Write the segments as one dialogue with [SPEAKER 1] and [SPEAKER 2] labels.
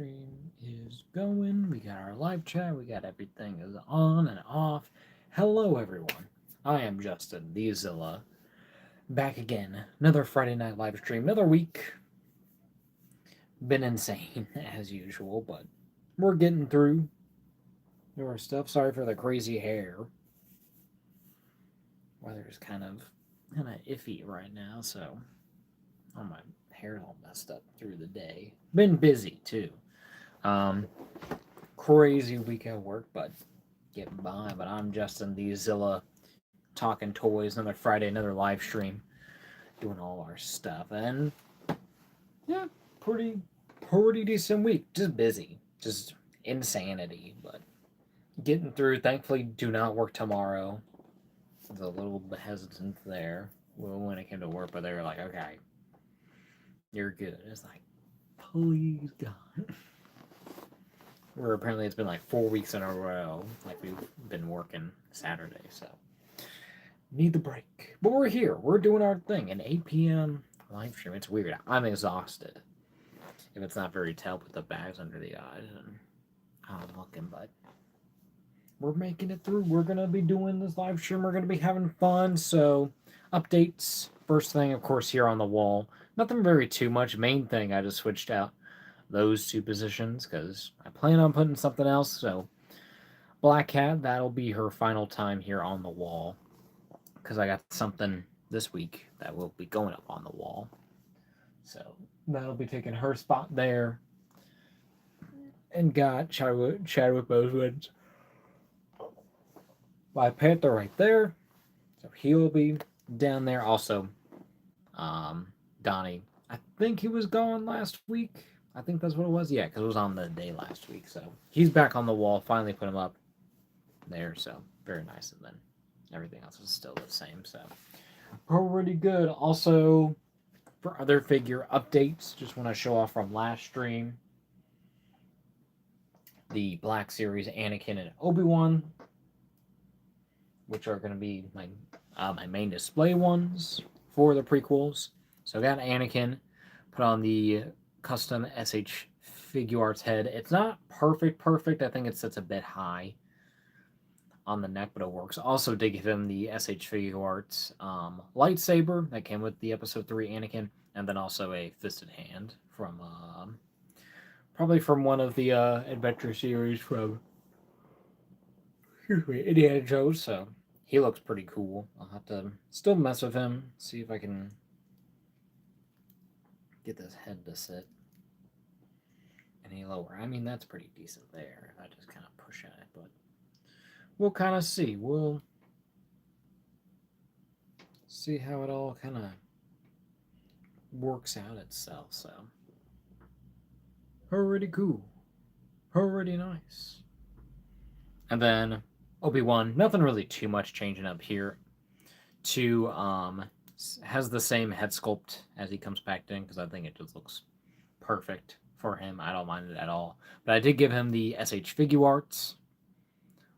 [SPEAKER 1] stream is going. We got our live chat. We got everything is on and off. Hello, everyone. I am Justin, the Zilla, back again. Another Friday night live stream. Another week. Been insane as usual, but we're getting through our stuff. Sorry for the crazy hair. Weather's kind of iffy right now, so my hair's all messed up through the day. Been busy too. Um, Crazy week at work, but getting by. But I'm Justin, the Zilla, talking toys. Another Friday, another live stream, doing all our stuff, and yeah, pretty pretty decent week. Just busy, just insanity, but getting through. Thankfully, do not work tomorrow. I was a little bit hesitant there when it came to work, but they were like, "Okay, you're good." It's like, please God. Where apparently it's been like 4 weeks in a row, like we've been working Saturday, so need the break. But we're here. We're doing our thing. An 8 p.m. live stream. It's weird. I'm exhausted. If it's not very tell, with the bags under the eyes and I'm looking, but we're making it through. We're gonna be doing this live stream. We're gonna be having fun. So updates. First thing, of course, here on the wall. Nothing very too much. Main thing, I just switched out those two positions because I plan on putting something else. So Black Cat, that'll be her final time here on the wall because I got something this week that will be going up on the wall. So that'll be taking her spot there. And got Chadwick Boseman's Black Panther right there. So he will be down there. Also, Donnie, I think he was gone last week. I think that's what it was. Yeah, because it was on the day last week. So he's back on the wall. Finally put him up there. So very nice. And then everything else is still the same. So pretty good. Also, for other figure updates, just want to show off from last stream the Black Series Anakin and Obi-Wan, which are going to be my main display ones for the prequels. So I got Anakin, put on the custom SH Figuarts head. It's not perfect. I think it sits a bit high on the neck, but it works. Also did give him the SH Figuarts lightsaber that came with the Episode 3 Anakin, and then also a fisted hand from probably from one of the adventure series from Indiana Jones. So he looks pretty cool. I'll have to still mess with him, see if I can get this head to sit any lower. I mean, that's pretty decent there if I just kind of push at it, but we'll kind of see. We'll see how it all kind of works out itself. So, already cool. Already nice. And then Obi-Wan, nothing really too much changing up here. Has the same head sculpt as he comes back in because I think it just looks perfect for him. I don't mind it at all. But I did give him the SH Figuarts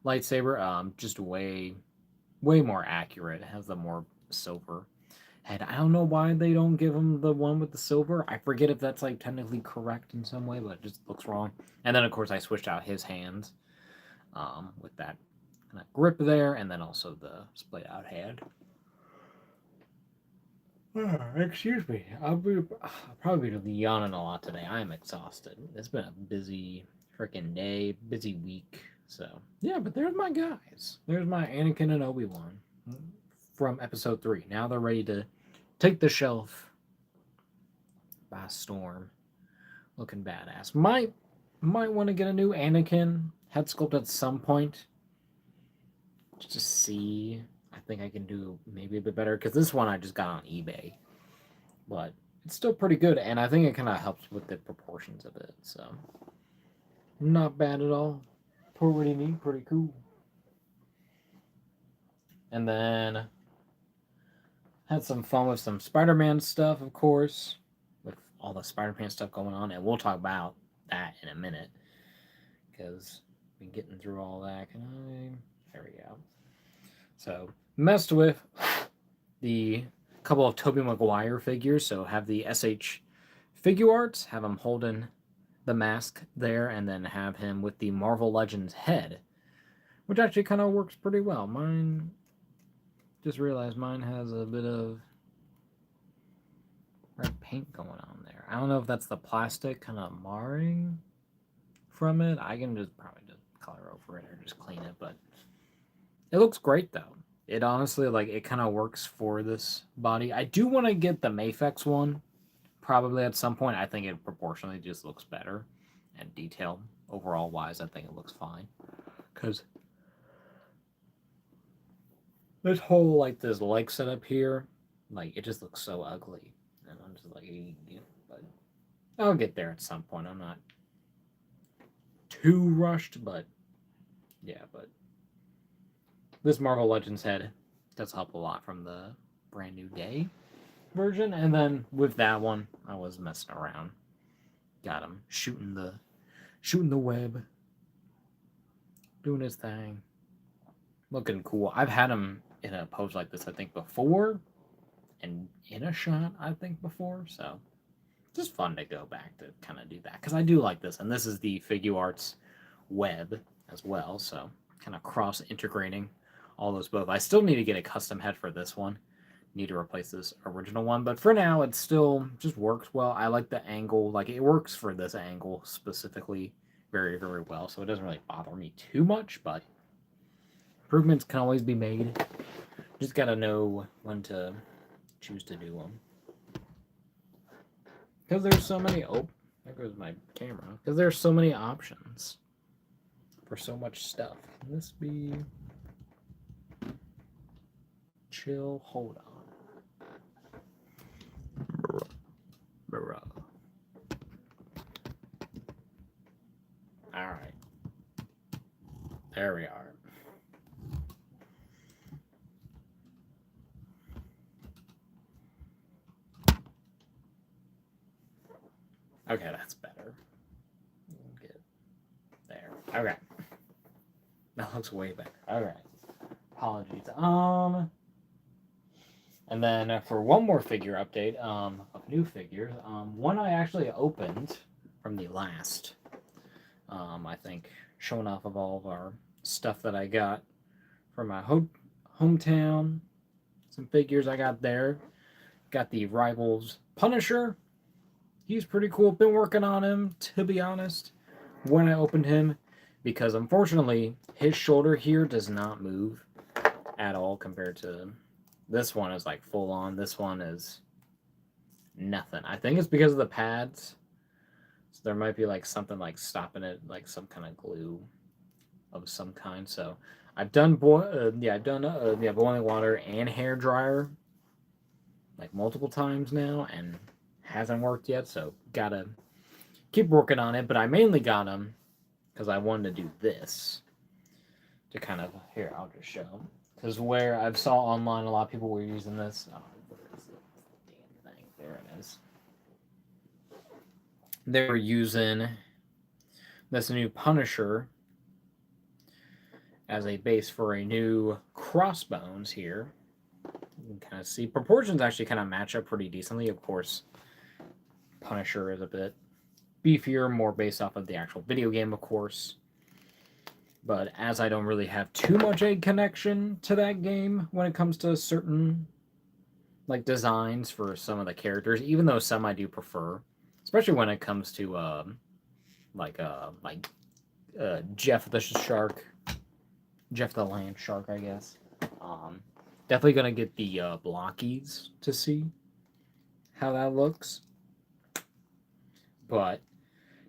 [SPEAKER 1] lightsaber, just way more accurate. It has the more silver head. I don't know why they don't give him the one with the silver. I forget if that's like technically correct in some way, but it just looks wrong. And then of course I switched out his hands with that kind of grip there, and then also the split out hand. Excuse me. I'll probably be yawning a lot today. I am exhausted. It's been a busy freaking day, busy week. So yeah, but there's my guys. There's my Anakin and Obi-Wan from Episode 3. Now they're ready to take the shelf by storm. Looking badass. Might want to get a new Anakin head sculpt at some point. Just to see. I think I can do maybe a bit better because this one I just got on eBay, but it's still pretty good, and I think it kind of helps with the proportions of it. So not bad at all. Pretty neat, pretty cool. And then had some fun with some Spider-Man stuff, of course, with all the Spider-Man stuff going on, and we'll talk about that in a minute because we've been getting through all that. There we go. So messed with the couple of Tobey Maguire figures. So have the SH Figuarts, have them holding the mask there and then have him with the Marvel Legends head, which actually kind of works pretty well. Mine, just realized mine has a bit of red paint going on there. I don't know if that's the plastic kind of marring from it. I can just probably just color over it or just clean it, but it looks great though. It honestly, like, it kind of works for this body. I do want to get the Mafex one probably at some point. I think it proportionally just looks better, and detail overall wise, I think it looks fine. Because this whole, like, this leg setup here, like, it just looks so ugly. And I'm just like, but I'll get there at some point. I'm not too rushed, but yeah, but this Marvel Legends head does help a lot from the Brand New Day version. And then with that one, I was messing around. Got him shooting the web, doing his thing, looking cool. I've had him in a pose like this, I think, before, and in a shot, I think, before. So just fun to go back to kind of do that, because I do like this, and this is the Figuarts web as well. So kind of cross integrating all those both. I still need to get a custom head for this one. Need to replace this original one, but for now it still just works well. I like the angle, like, it works for this angle specifically very, very well, so it doesn't really bother me too much, but improvements can always be made. Just gotta know when to choose to do them, because there's so many. Oh, there goes my camera. Because there's so many options for so much stuff. Can this be chill? Hold on. All right, there we are. Okay, that's better. Get there. Okay, that looks way better. All right, apologies. And then for one more figure update, of new figures, one I actually opened from the last, I think, showing off of all of our stuff that I got from my hometown. Some figures I got there. Got the Rivals Punisher. He's pretty cool. Been working on him, to be honest, when I opened him, because unfortunately his shoulder here does not move at all compared to this one. Is like full on. This one is nothing. I think it's because of the pads. So there might be like something like stopping it, like some kind of glue of some kind. So I've done boiling water and hair dryer like multiple times now, and hasn't worked yet. So gotta keep working on it. But I mainly got them because I wanted to do this to kind of, here, I'll just show. Because where I've saw online, a lot of people were using this. Oh, where is the damn thing? There it is. They were using this new Punisher as a base for a new Crossbones here. You can kind of see proportions actually kind of match up pretty decently. Of course, Punisher is a bit beefier, more based off of the actual video game, of course. But as I don't really have too much a connection to that game when it comes to certain like designs for some of the characters, even though some I do prefer, especially when it comes to Jeff the Shark, Jeff the Land Shark, I guess. Definitely gonna get the blockies to see how that looks. But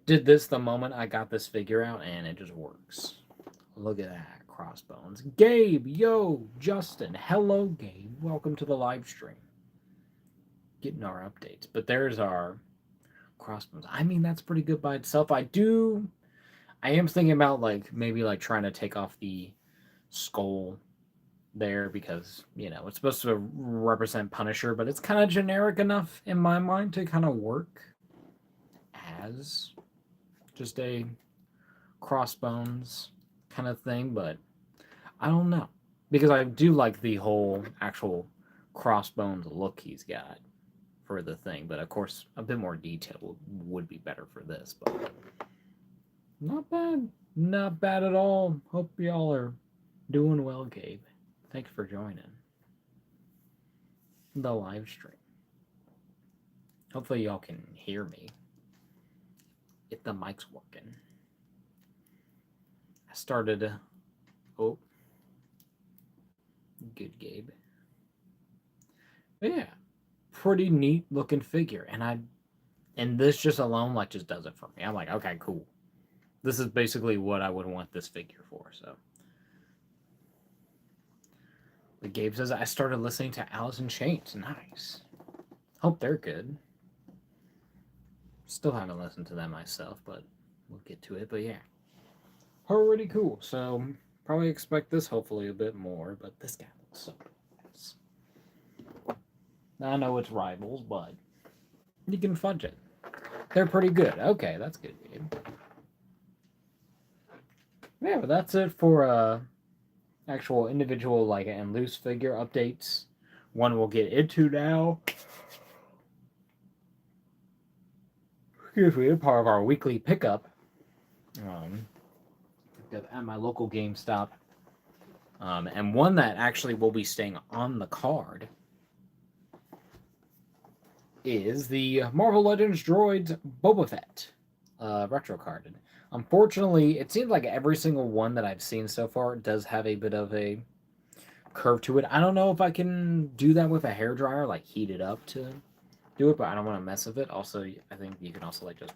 [SPEAKER 1] did this the moment I got this figure out, and it just works. Look at that, Crossbones. Gabe, yo, Justin, hello, Gabe. Welcome to the live stream. Getting our updates. But there's our Crossbones. I mean, that's pretty good by itself. I am thinking about like maybe like trying to take off the skull there, because, you know, it's supposed to represent Punisher, but it's kind of generic enough in my mind to kind of work as just a Crossbones kind of thing. But I don't know, because I do like the whole actual Crossbones look he's got. for the thing, but of course, a bit more detail would be better for this. But not bad, not bad at all. Hope y'all are doing well, Gabe. Thanks for joining the live stream. Hopefully, y'all can hear me if the mic's working. I started. Oh, good, Gabe. But yeah, pretty neat looking figure, and this just alone like just does it for me. I'm like, okay, cool. This is basically what I would want this figure for. So, the Gabe says I started listening to Alice in Chains. Nice. Hope they're good. Still haven't listened to them myself, but we'll get to it. But yeah, pretty cool. So probably expect this hopefully a bit more. But this guy looks so nice. I know it's rivals, but you can fudge it. They're pretty good. Okay, that's good, Gabe. Yeah, but that's it for actual individual like and loose figure updates. One we'll get into now. Excuse me, part of our weekly pickup. At my local GameStop. And one that actually will be staying on the card is the Marvel Legends Droids Boba Fett retro carded. Unfortunately, it seems like every single one that I've seen so far does have a bit of a curve to it. I don't know if I can do that with a hairdryer, like heat it up to do it, but I don't want to mess with it. Also, I think you can also like just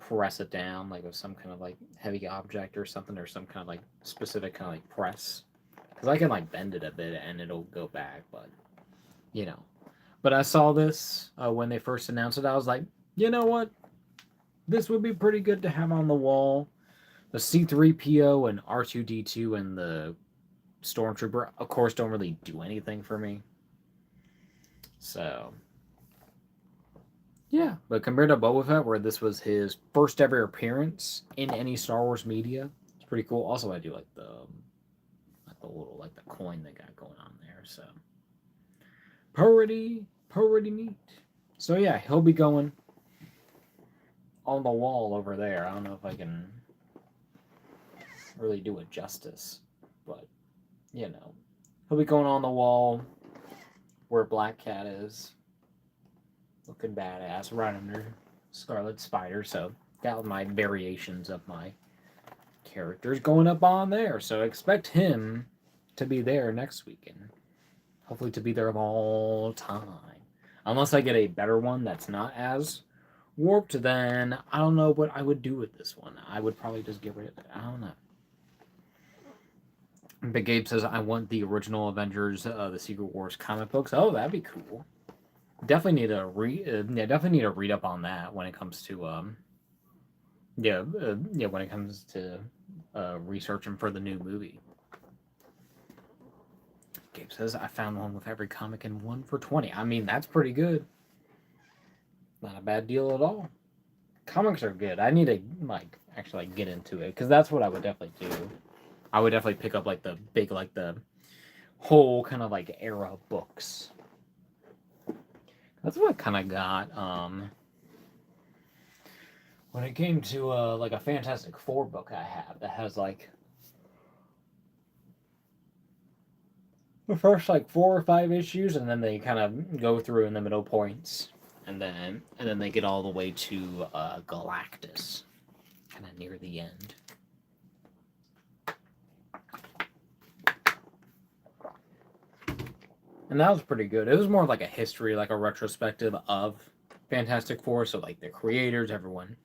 [SPEAKER 1] press it down like with some kind of like heavy object or something, or some kind of like specific kind of like press. Because I can like bend it a bit and it'll go back, but you know. But I saw this when they first announced it. I was like, you know what? This would be pretty good to have on the wall. The C3PO and R2D2 and the Stormtrooper, of course, don't really do anything for me. So, yeah. But compared to Boba Fett, where this was his first ever appearance in any Star Wars media, it's pretty cool. Also, I do like the little like the coin they got going on there. So, pretty neat. So yeah, he'll be going on the wall over there. I don't know if I can really do it justice, but you know, he'll be going on the wall where Black Cat is, looking badass, right under Scarlet Spider. So got my variations of my characters going up on there. So expect him to be there next weekend. Hopefully to be there of all time. Unless I get a better one that's not as warped, then I don't know what I would do with this one. I would probably just get rid of it. I don't know. Big Gabe says, I want the original Avengers, the Secret Wars comic books. Oh, that'd be cool. Definitely need to read up on that when it comes to when it comes to researching for the new movie. Gabe says, I found one with every comic and one for 20. I mean, that's pretty good. Not a bad deal at all. Comics are good. I need to actually get into it because that's what I would definitely do. I would definitely pick up like the big the whole kind of like era books. That's what I kind of got when it came to like a Fantastic Four book I have that has like the first like 4 or 5 issues, and then they kind of go through in the middle points, and then they get all the way to Galactus, kind of near the end. And that was pretty good. It was more like a history, like a retrospective of Fantastic Four. So like the creators, everyone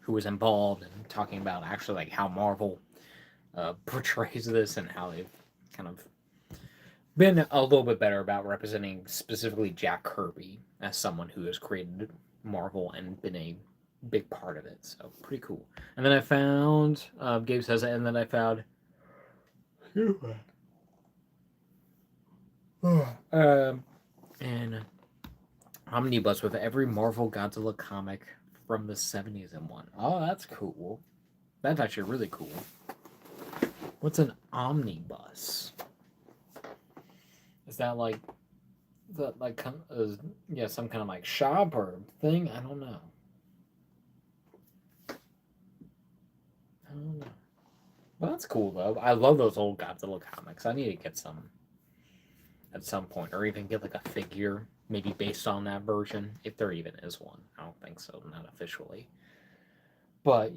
[SPEAKER 1] who was involved, and talking about actually like how Marvel portrays this and how they've kind of been a little bit better about representing specifically Jack Kirby as someone who has created Marvel and been a big part of it. So pretty cool. And then I found, Gabe says, and then I found an omnibus with every Marvel Godzilla comic from the 70s in one. Oh, that's cool. That's actually really cool. What's an omnibus? Is that like that like yeah, some kind of like shop or thing. I don't know. I don't know. Well, that's cool though. I love those old Godzilla comics. I need to get some at some point, or even get like a figure, maybe based on that version, if there even is one. I don't think so, not officially. But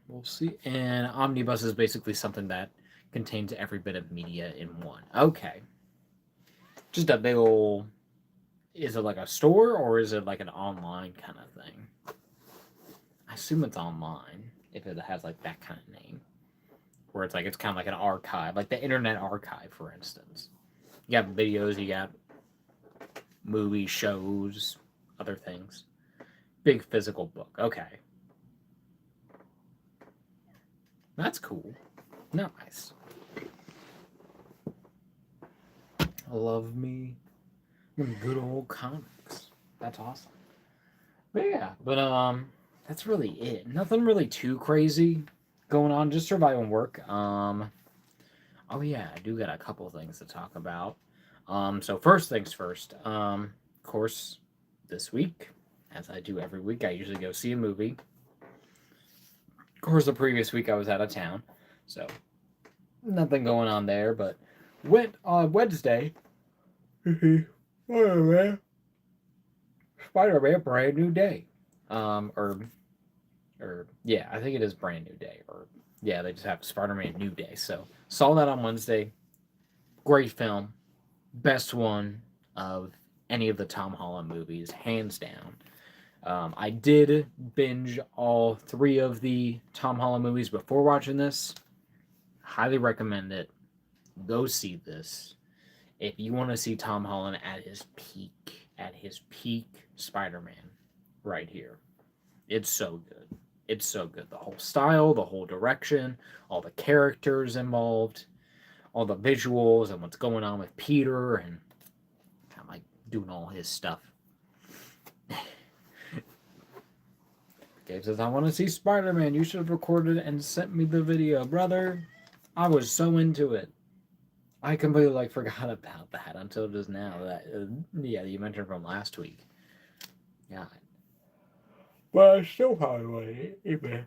[SPEAKER 1] we'll see. And omnibus is basically something that contains every bit of media in one. Okay, just a big old. Is it like a store or is it like an online kind of thing? I assume it's online if it has like that kind of name, where it's like it's kind of like an archive, like the Internet Archive, for instance. You got videos, you got movies, shows, other things. Big physical book. Okay, that's cool. Nice. I love me some good old comics. That's awesome. But yeah, but that's really it. Nothing really too crazy going on. Just surviving work. Oh yeah, I do got a couple things to talk about. So first things first. Of course, this week, as I do every week, I usually go see a movie. Of course, the previous week I was out of town, so nothing going on there. But went on Wednesday. Spider-Man, Spider-Man, Brand New Day. Or yeah, I think it is Brand New Day. Or yeah, they just have Spider-Man New Day. So saw that on Wednesday. Great film, best one of any of the Tom Holland movies, hands down. I did binge all three of the Tom Holland movies before watching this. Highly recommend it. Go see this if you want to see Tom Holland at his peak Spider-Man, right here. It's so good. It's so good. The whole style, the whole direction, all the characters involved, all the visuals, and what's going on with Peter, and kind of like doing all his stuff. Gabe says, I want to see Spider Man. You should have recorded it and sent me the video. Brother, I was so into it. I completely like forgot about that until just now. That yeah, you mentioned from last week. Yeah. Well, I still probably would even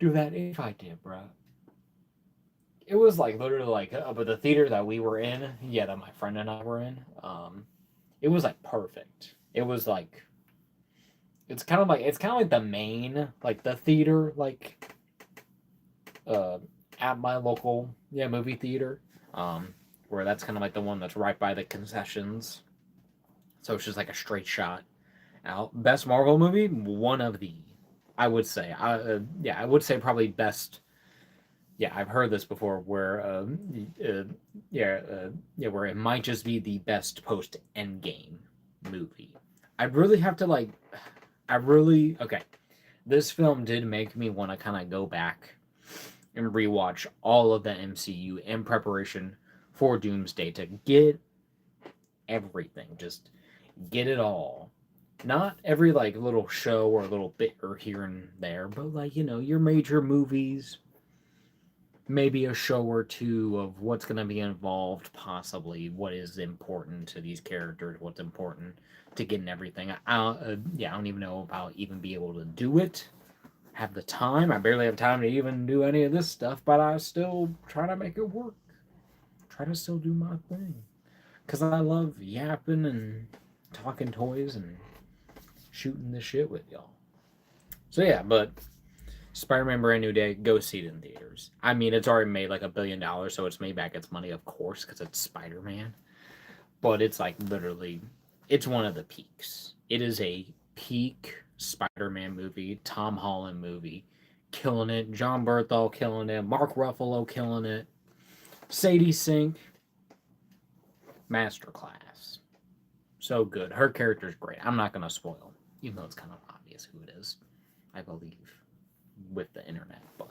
[SPEAKER 1] do that if I did, bro. It was like literally like, but the theater that we were in, yeah, that my friend and I were in, it was like perfect. It was like it's kind of like the main like the theater like uh at my local movie theater, where that's kind of like the one that's right by the concessions. So it's just like a straight shot out. Best Marvel movie, one of the, I would say, I would say probably best. Yeah, I've heard this before, where where it might just be the best post Endgame movie. I really have to like, I really okay. This film did make me want to kind of go back and rewatch all of the MCU in preparation for Doomsday to get everything, just get it all. Not every like little show or little bit or here and there, but like your major movies, maybe a show or two of what's going to be involved, possibly what is important to these characters, what's important to getting everything. I don't even know if I'll even be able to do it. Have the time. I barely have time to even do any of this stuff, but I still try to make it work. Try to still do my thing. Because I love yapping and talking toys and shooting the shit with y'all. So yeah, but Spider-Man Brand New Day, go see it in theaters. I mean, it's already made like $1 billion, so it's made back its money, of course, because it's Spider-Man. But it's like literally, it's one of the peaks. It is a peak Spider-Man movie, Tom Holland movie, killing it. John Berthal killing it. Mark Ruffalo killing it. Sadie Sink, masterclass. So good. Her character's great. I'm not gonna spoil, even though it's kind of obvious who it is, I believe, with the internet. But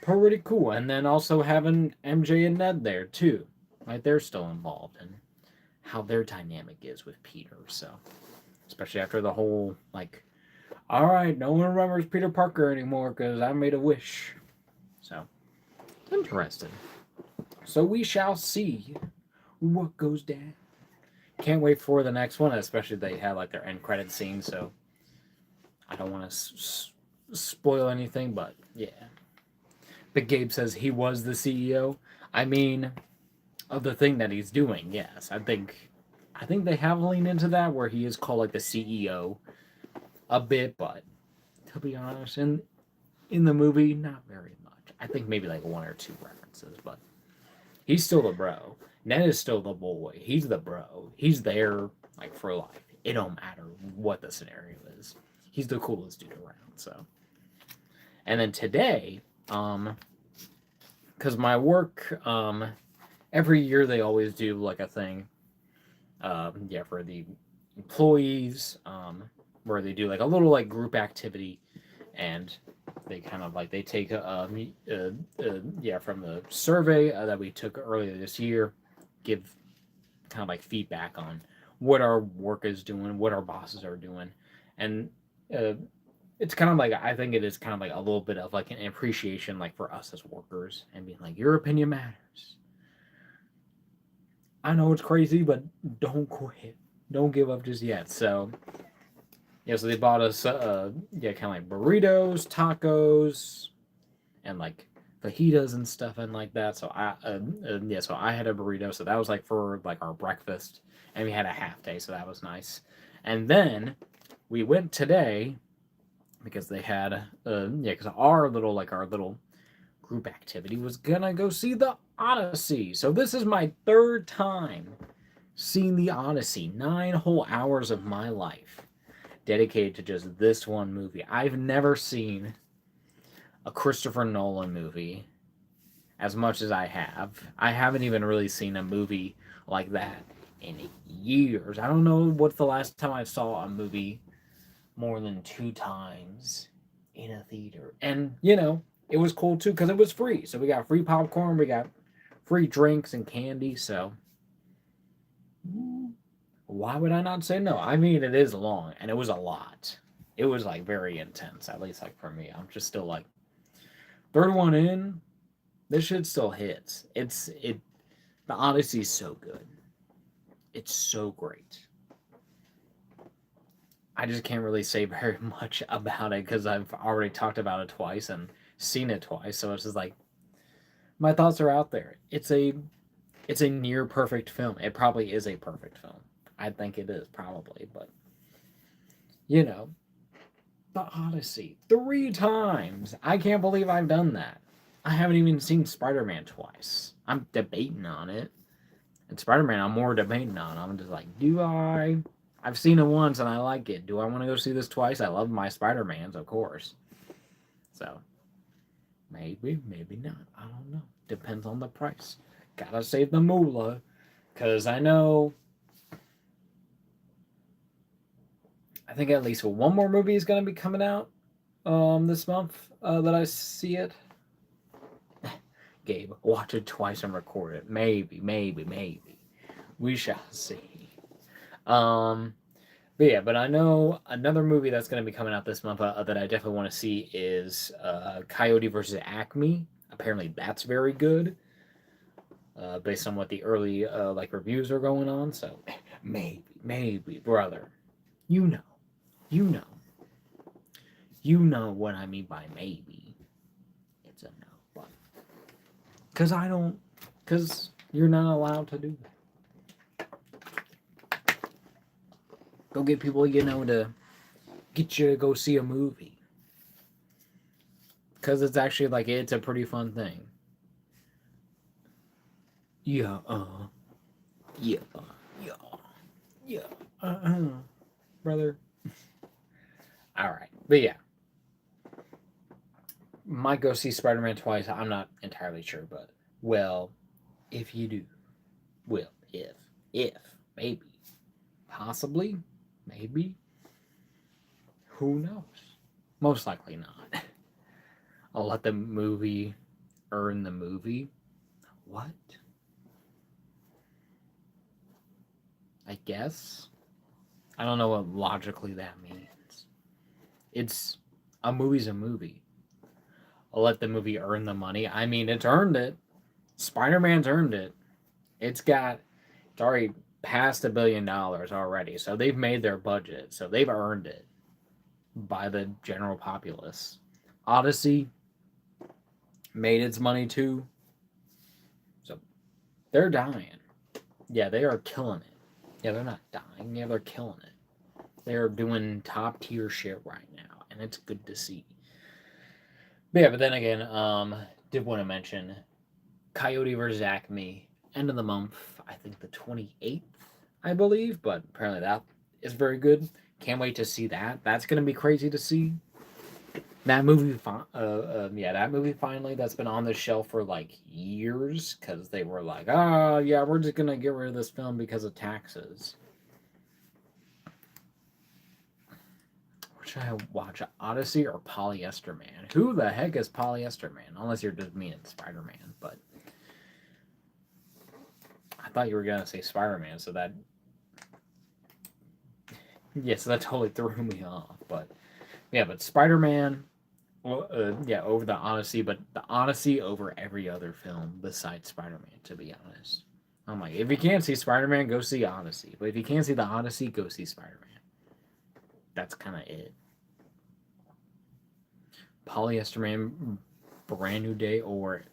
[SPEAKER 1] pretty cool. And then also having MJ and Ned there too, like they're still involved in how their dynamic is with Peter. So, especially after the whole like, all right, no one remembers Peter Parker anymore because I made a wish. So, interesting. So we shall see what goes down. Can't wait for the next one, especially they have like their end credit scene. So I don't want to spoil anything, but yeah. But Gabe says he was the CEO. I mean, of the thing that he's doing, yes. I think they have leaned into that where he is called like the CEO a bit, but to be honest, in the movie, not very much. I think maybe like one or two references, but he's still the bro. Ned is still the boy. He's the bro. He's there like for life. It don't matter what the scenario is. He's the coolest dude around. So, and then today, because my work, every year they always do like a thing, yeah, for the employees, where they do like a little like group activity, and they kind of like they take yeah, from the survey that we took earlier this year, give kind of like feedback on what our work is doing, what our bosses are doing, and uh, it's kind of like I think it is kind of like a little bit of like an appreciation like for us as workers and being like your opinion matters. I know it's crazy, but don't quit. Don't give up just yet. So yeah, so they bought us yeah, kind of like burritos, tacos, and like fajitas and stuff and like that. So yeah, so I had a burrito. So that was like for like our breakfast, and we had a half day, so that was nice. And then we went today because they had yeah, because our little group activity was gonna go see the Odyssey. So this is my third time seeing the Odyssey. 9 whole hours of my life dedicated to just this one movie. I've never seen a Christopher Nolan movie as much as I have. I haven't even really seen a movie like that in years. I don't know what's the last time I saw a movie more than 2 times in a theater. And, you know, it was cool too because it was free. So we got free popcorn, we got free drinks and candy. So why would I not say no? I mean, it is long and it was a lot. It was like very intense, at least like for me. I'm just still like, third one in, this shit still hits. The Odyssey's so good. It's so great. I just can't really say very much about it because I've already talked about it twice and seen it twice. So it's just like my thoughts are out there. It's a near perfect film. It probably is a perfect film. I think it is probably, but you know, the Odyssey 3 times. I can't believe I've done that. I haven't even seen Spider-Man twice. I'm debating on it. And Spider-Man, I'm more debating on. I'm just like, do I? I've seen it once and I like it. Do I want to go see this twice? I love my Spider-Mans, of course. So, maybe, maybe not. I don't know. Depends on the price. Gotta save the moolah. Because I know. I think at least one more movie is going to be coming out this month that I see it. Gabe, watch it twice and record it. Maybe, maybe, maybe. We shall see. But yeah, but I know another movie that's going to be coming out this month that I definitely want to see is Coyote versus Acme. Apparently, that's very good, based on what the early like reviews are going on. So maybe, brother, you know, you know, you know what I mean by maybe. It's a no, but because you're not allowed to do that. Go get people, you know, to get you to go see a movie. Because it's actually like, it's a pretty fun thing. Yeah, yeah, yeah, yeah, brother. Alright, but yeah. Might go see Spider-Man twice. I'm not entirely sure, but, well, if you do. Well, if, maybe. Possibly, maybe. Who knows? Most likely not. I'll let the movie earn the movie. What? I guess. I don't know what logically that means. It's a movie's a movie. I'll let the movie earn the money. I mean, it's earned it. Spider-Man's earned it. It's already past $1 billion already. So they've made their budget. So they've earned it by the general populace. Odyssey made its money too. So they're dying. Yeah, they are killing it. Yeah, they're not dying. Yeah, they're killing it. They're doing top tier shit right now, and it's good to see. But yeah, but then again, did want to mention Coyote vs. Acme, end of the month. I think the 28th, I believe. But apparently that is very good. Can't wait to see that. That's gonna be crazy to see. That movie, yeah, that movie finally that's been on the shelf for like years because they were like, oh yeah, we're just gonna get rid of this film because of taxes. What should I watch? Odyssey or Polyester Man? Who the heck is Polyester Man? Unless you're just meaning Spider Man, but I thought you were gonna say Spider Man, so that yeah, so that totally threw me off. But yeah, but Spider Man. Well, yeah, over the Odyssey, but the Odyssey over every other film besides Spider Man, to be honest. I'm like, if you can't see Spider Man, go see Odyssey. But if you can't see the Odyssey, go see Spider Man. That's kind of it. Polyester Man, Brand New Day, or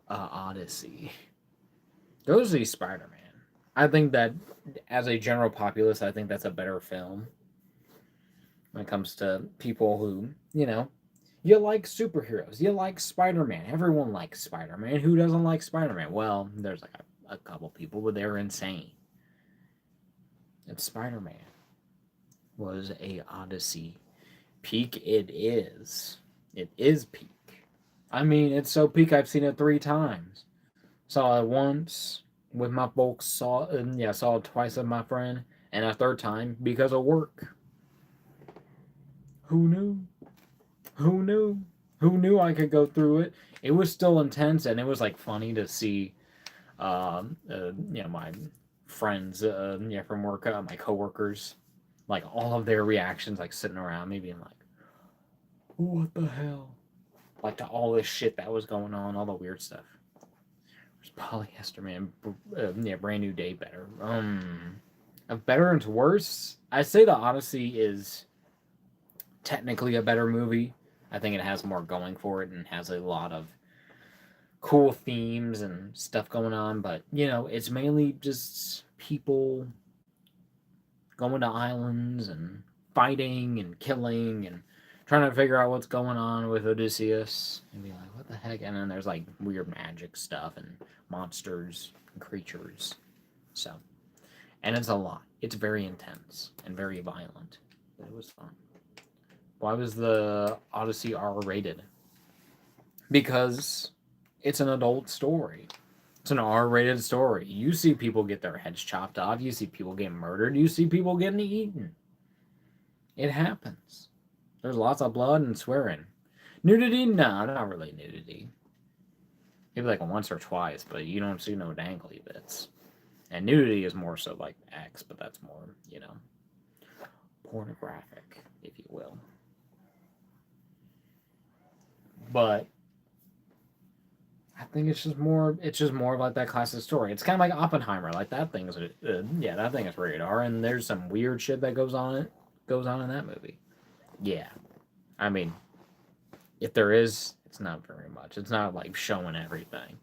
[SPEAKER 1] Odyssey. Go see Spider Man. I think that as a general populace, I think that's a better film when it comes to people who you like superheroes. You like Spider Man. Everyone likes Spider Man. Who doesn't like Spider Man? Well, there's like a couple people, but they're insane. And Spider Man was a Odyssey. Peak it is. It is peak. I mean, it's so peak I've seen it 3 times. Saw it once with my folks, saw it twice with my friend, and a third time because of work. Who knew? Who knew? Who knew I could go through it? It was still intense, and it was like funny to see, my friends, from work, my coworkers, like all of their reactions, like sitting around me, being like, "What the hell?" Like to all this shit that was going on, all the weird stuff. There's Polyester Man, Brand New Day better. Of better and worse, I say the Odyssey is technically a better movie. I think it has more going for it and has a lot of cool themes and stuff going on, but it's mainly just people going to islands and fighting and killing and trying to figure out what's going on with Odysseus and be like, what the heck? And then there's like weird magic stuff and monsters and creatures. So, and it's a lot. It's very intense and very violent, but it was fun. Why was the Odyssey R rated? Because it's an adult story. It's an R-rated story. You see people get their heads chopped off. You see people get murdered. You see people getting eaten. It happens. There's lots of blood and swearing. Nudity? No, not really nudity. Maybe like once or twice, but you don't see no dangly bits. And nudity is more so like X, but that's more, pornographic, if you will. But I think it's just more. It's just more of like that classic story. It's kind of like Oppenheimer. Like that thing is, that thing is rated R, and there's some weird shit that goes on in that movie. Yeah, I mean, if there is, it's not very much. It's not like showing everything,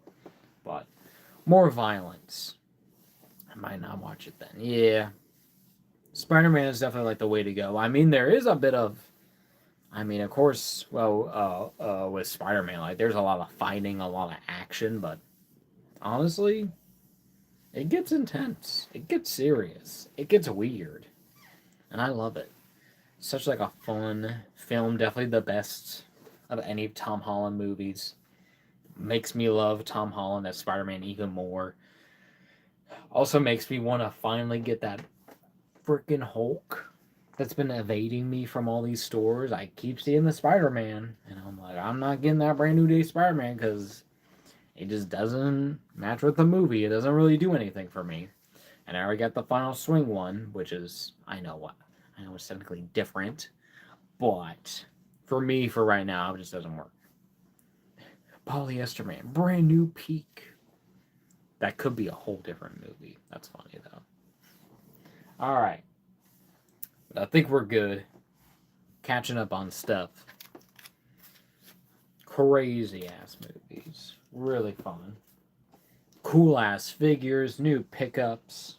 [SPEAKER 1] but more violence. I might not watch it then. Yeah, Spider-Man is definitely like the way to go. I mean, there is a bit of. I mean, of course, with Spider-Man, like there's a lot of fighting, a lot of action, but honestly, it gets intense. It gets serious. It gets weird. And I love it. Such like a fun film, definitely the best of any Tom Holland movies. Makes me love Tom Holland as Spider-Man even more. Also makes me want to finally get that freaking Hulk that's been evading me from all these stores. I keep seeing the Spider-Man, and I'm like, I'm not getting that Brand New Day Spider-Man because it just doesn't match with the movie. It doesn't really do anything for me. And I already got the Final Swing one, which is, I know it's technically different, but for me, for right now, it just doesn't work. Polyester Man, brand new peak. That could be a whole different movie. That's funny though. All right, but I think we're good. Catching up on stuff. Crazy ass movies. Really fun. Cool ass figures, new pickups.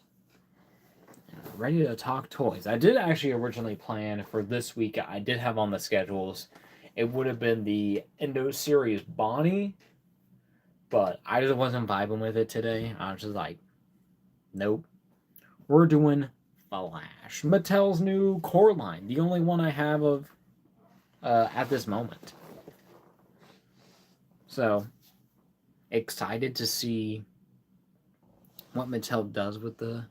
[SPEAKER 1] Ready to talk toys. I did actually originally plan for this week. I did have on the schedules. It would have been the Endo Series Bonnie, but I just wasn't vibing with it today. I was just like, nope. We're doing Flash. Mattel's new core line. The only one I have of at this moment. So, excited to see what Mattel does with the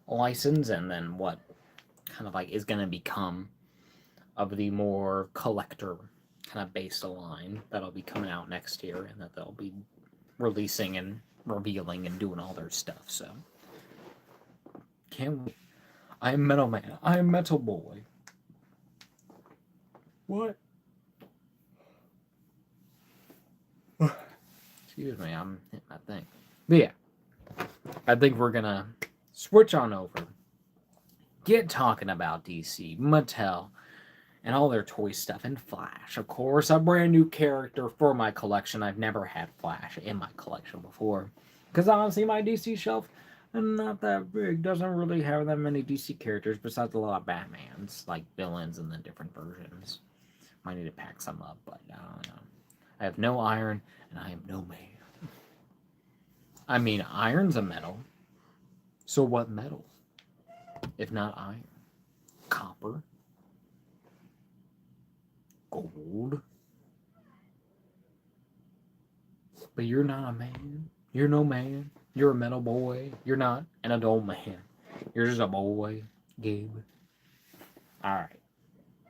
[SPEAKER 1] license and then what kind of like is going to become of the more collector kind of based line that'll be coming out next year and that they'll be releasing and revealing and doing all their stuff. So, can't wait. I'm Metal Man. I'm Metal Boy. What? Excuse me, I'm hitting my thing. But yeah, I think we're gonna switch on over. Get talking about DC, Mattel, and all their toy stuff, and Flash. Of course, a brand new character for my collection. I've never had Flash in my collection before. Because honestly, my DC shelf not that big. Doesn't really have that many DC characters besides a lot of Batmans, like villains and the different versions. Might need to pack some up, but I don't know. I have no iron, and I am no man. I mean, iron's a metal. So what metal? If not iron? Copper? Gold? But you're not a man. You're no man. You're a metal boy. You're not an adult man. You're just a boy, Gabe. Alright.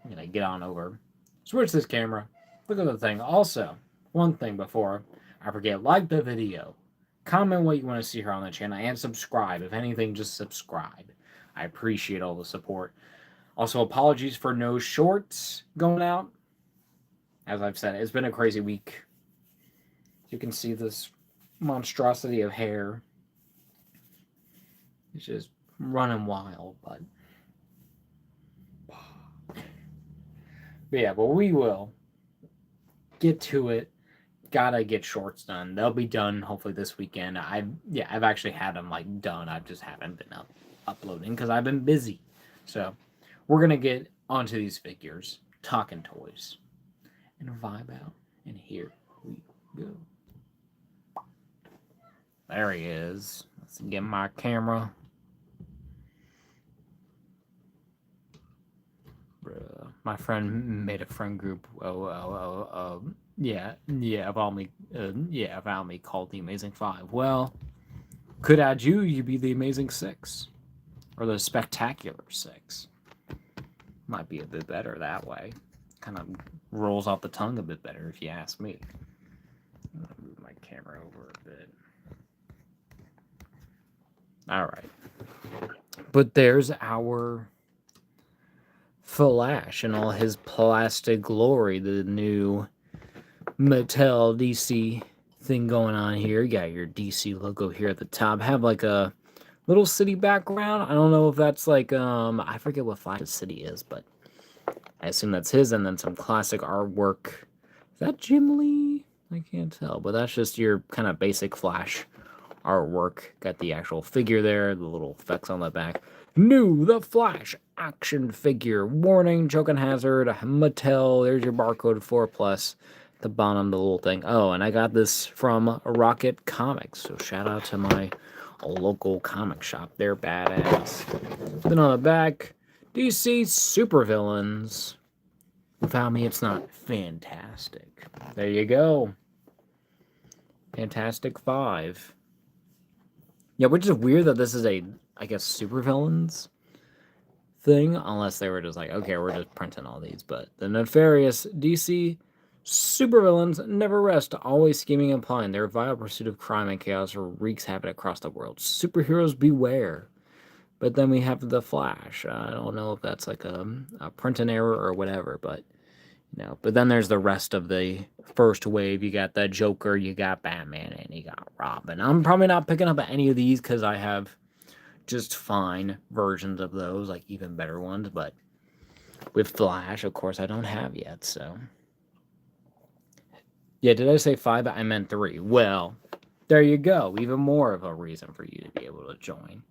[SPEAKER 1] I'm gonna get on over. Switch this camera. Look at the thing. Also, one thing before I forget, like the video. Comment what you want to see here on the channel and subscribe. If anything, just subscribe. I appreciate all the support. Also, apologies for no shorts going out. As I've said, it's been a crazy week. You can see this monstrosity of hair. It's just running wild, but yeah, but we will get to it. Gotta get shorts done. They'll be done hopefully this weekend. I've actually had them like done. I just haven't been uploading because I've been busy. So we're gonna get onto these figures, talking toys, and vibe out. And here we go. There he is. Let's get my camera. Bruh. My friend made a friend group. Found me called the Amazing Five. Well, could add you. You'd be the Amazing Six, or the Spectacular Six. Might be a bit better that way. Kind of rolls off the tongue a bit better, if you ask me. I'm gonna move my camera over a bit. All right, but there's our Flash in all his plastic glory, the new Mattel DC thing going on here. You got your DC logo here at the top. Have like a little city background. I don't know if that's like I forget what Flash's city is, but I assume that's his. And then some classic artwork. Is that Jim Lee? I can't tell, but that's just your kind of basic Flash artwork. Got the actual figure there, the little effects on the back. New, the Flash action figure. Warning, choking hazard, Mattel. There's your barcode 4+. The bottom, the little thing. Oh, and I got this from Rocket Comics. So shout out to my local comic shop. They're badass. Then on the back, DC supervillains. Without me, it's not fantastic. There you go. Fantastic Five. Yeah, which is weird that this is a, I guess, supervillains thing, unless they were just like, okay, we're just printing all these. But the nefarious DC supervillains never rest, always scheming and plotting. Their vile pursuit of crime and chaos wreaks havoc across the world. Superheroes beware. But then we have the Flash. I don't know if that's like a printing error or whatever, but No, but then there's the rest of the first wave. You got the Joker, you got Batman, and you got Robin. I'm probably not picking up any of these because I have just fine versions of those, like even better ones. But with Flash, of course, I don't have yet. So yeah, did I say 5? I meant 3. Well, there you go. Even more of a reason for you to be able to join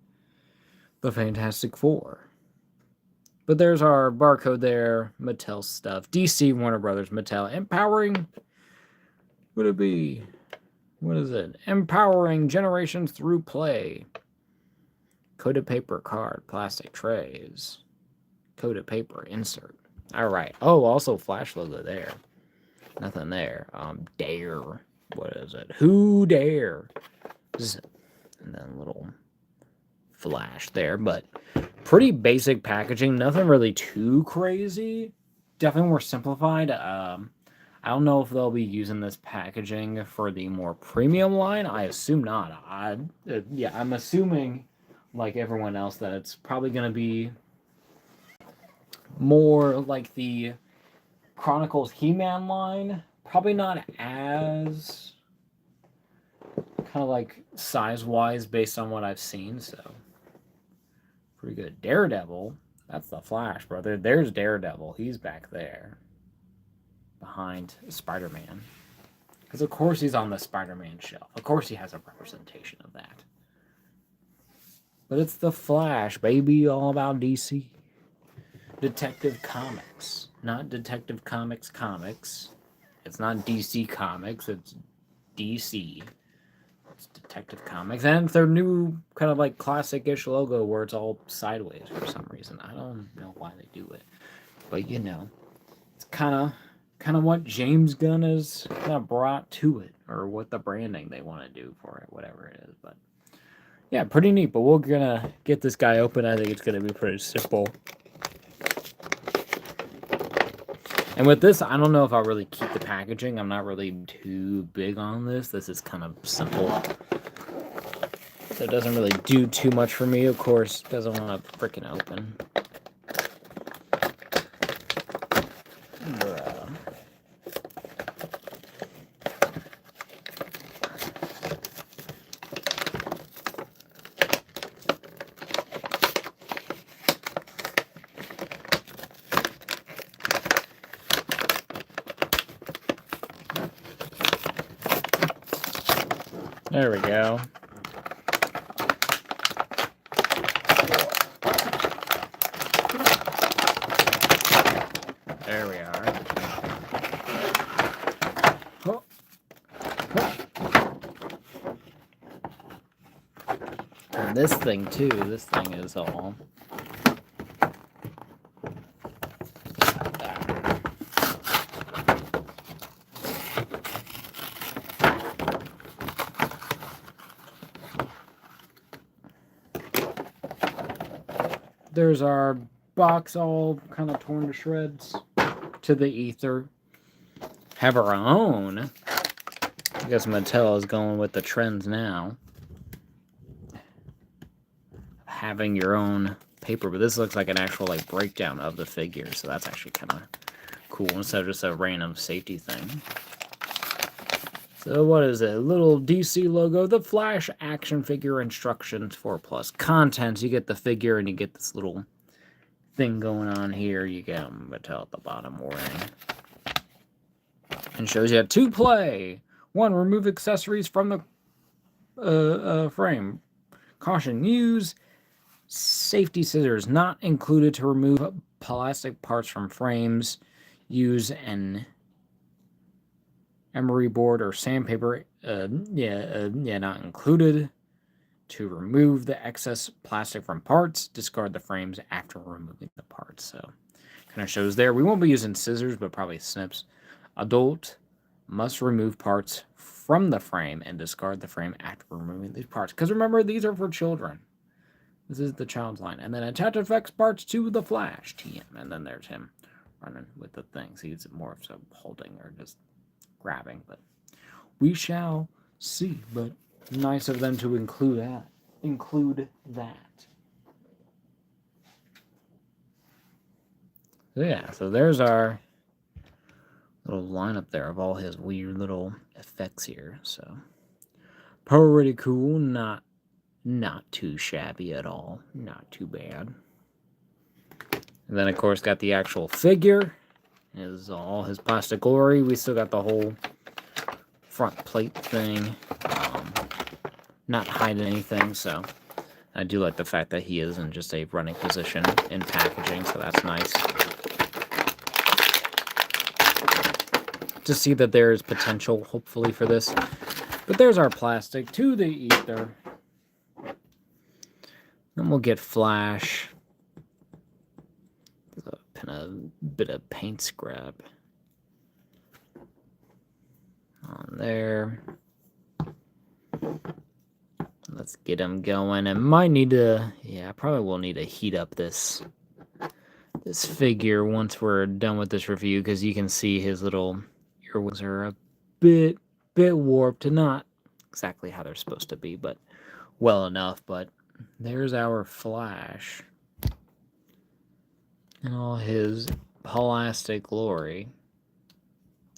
[SPEAKER 1] the Fantastic Four. But there's our barcode there, Mattel stuff. DC, Warner Brothers, Mattel. Empowering, would it be, what is it? Empowering generations through play. Coated paper card, plastic trays. Coated paper insert. All right. Oh, also Flash logo there. Nothing there. Dare. What is it? Who dare? And then little Flash there, but pretty basic packaging. Nothing really too crazy. Definitely more simplified. I don't know if they'll be using this packaging for the more premium line. I assume not. I'm assuming, like everyone else, that it's probably going to be more like the Chronicles He-Man line. Probably not as kind of like size-wise based on what I've seen, so pretty good. Daredevil, that's the Flash, brother. There's Daredevil. He's back there behind Spider-Man. Because of course he's on the Spider-Man shelf. Of course he has a representation of that. But it's the Flash, baby, all about DC. Detective Comics. Not Detective Comics comics. It's not DC Comics, it's DC. It's Detective Comics. And it's their new kind of like classic-ish logo where it's all sideways for some reason. I don't know why they do it. But you know, it's kind of what James Gunn has kind of brought to it, or what the branding they want to do for it, whatever it is. But yeah, pretty neat. But we're gonna get this guy open. I think it's gonna be pretty simple. And with this, I don't know if I'll really keep the packaging. I'm not really too big on this. This is kind of simple. So it doesn't really do too much for me. Of course, doesn't want to freaking open. There we go. There we are. Oh. And this thing too, this thing is all there's our box all kind of torn to shreds to the ether. Have our own. I guess Mattel is going with the trends now. Having your own paper, but this looks like an actual like breakdown of the figure, so that's actually kind of cool instead of just a random safety thing. So what is it? A little DC logo, the Flash action figure instructions 4+ contents. You get the figure and you get this little thing going on here. You get Mattel at the bottom warning. And shows you how to play. 1. Remove accessories from the frame. Caution, use safety scissors not included to remove plastic parts from frames. Use an emery board or sandpaper, not included to remove the excess plastic from parts. Discard the frames after removing the parts. So kind of shows there. We won't be using scissors, but probably snips. Adult must remove parts from the frame and discard the frame after removing these parts. Because remember, these are for children. This is the child's line. And then attach effects parts to the Flash TM. And then there's him running with the thing. So he's more of some holding or just grabbing. But we shall see. But nice of them to include that. So yeah, so there's our little lineup there of all his weird little effects here. So pretty cool. Not too shabby at all. Not too bad. And then of course got the actual figure. Is all his plastic glory. We still got the whole front plate thing. Not hiding anything, so I do like the fact that he is in just a running position in packaging, so that's nice. To see that there is potential, hopefully, for this. But there's our plastic to the ether. Then we'll get Flash. A bit of paint scrap on there. Let's get him going. And might need to, yeah, I probably will need to heat up this figure once we're done with this review, because you can see his little earwings are a bit warped, and not exactly how they're supposed to be, but well enough. But there's our Flash in all his plastic glory.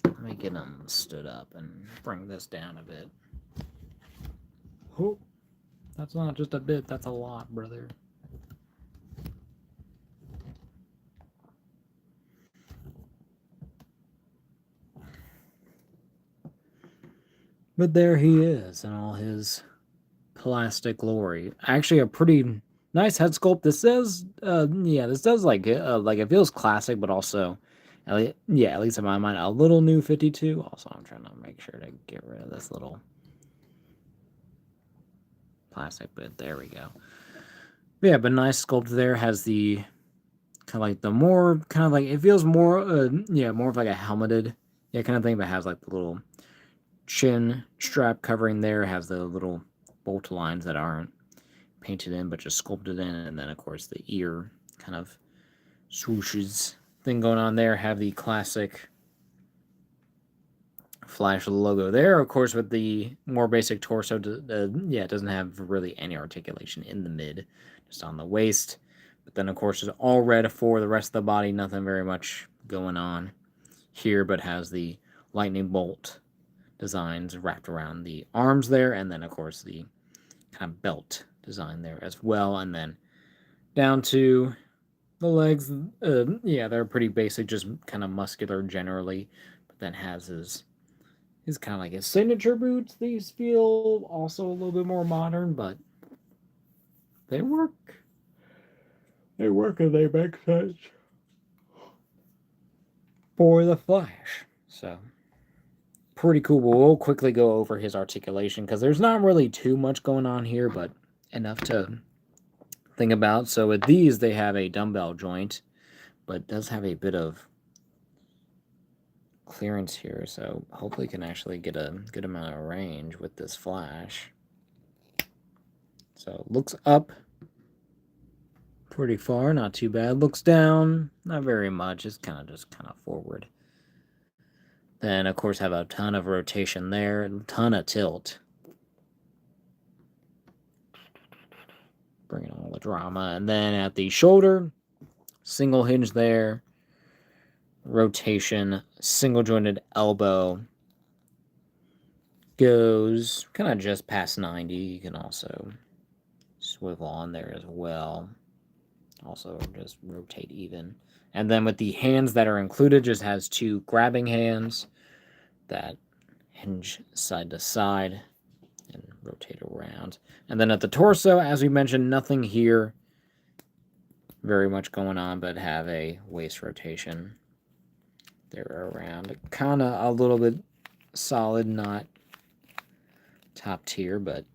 [SPEAKER 1] Let me get him stood up and bring this down a bit. Oh, that's not just a bit, that's a lot, brother. But there he is in all his plastic glory. Actually, a pretty nice head sculpt. This says, yeah, this does like it feels classic, but also, at least in my mind, a little new 52. Also, I'm trying to make sure to get rid of this little plastic bit. There we go. But yeah, but nice sculpt there. Has the kind of like the more kind of like, it feels more, more of like a helmeted, kind of thing, but has like the little chin strap covering there. Has the little bolt lines that aren't painted in but just sculpted in, and then of course the ear kind of swooshes thing going on there. Have the classic Flash logo there, of course, with the more basic torso. It doesn't have really any articulation in the mid, just on the waist. But then of course it's all red for the rest of the body. Nothing very much going on here, but has the lightning bolt designs wrapped around the arms there, and then of course the kind of belt design there as well. And then down to the legs, they're pretty basic, just kind of muscular generally, but then has his kind of like his signature boots. These feel also a little bit more modern, but they work. They work and they make sense for the Flash. So pretty cool. We'll quickly go over his articulation, because there's not really too much going on here, but enough to think about. So with these, they have a dumbbell joint, but does have a bit of clearance here, so hopefully can actually get a good amount of range with this Flash. So looks up pretty far, not too bad. Looks down, not very much. It's kind of forward. Then of course have a ton of rotation there, a ton of tilt. Bringing all the drama. And then at the shoulder, single hinge there, rotation, single jointed elbow, goes kind of just past 90. You can also swivel on there as well. Also just rotate even. And then with the hands that are included, just has two grabbing hands that hinge side to side and rotate around. And then at the torso, as we mentioned, nothing here very much going on, but have a waist rotation there around. Kind of a little bit solid, not top tier, but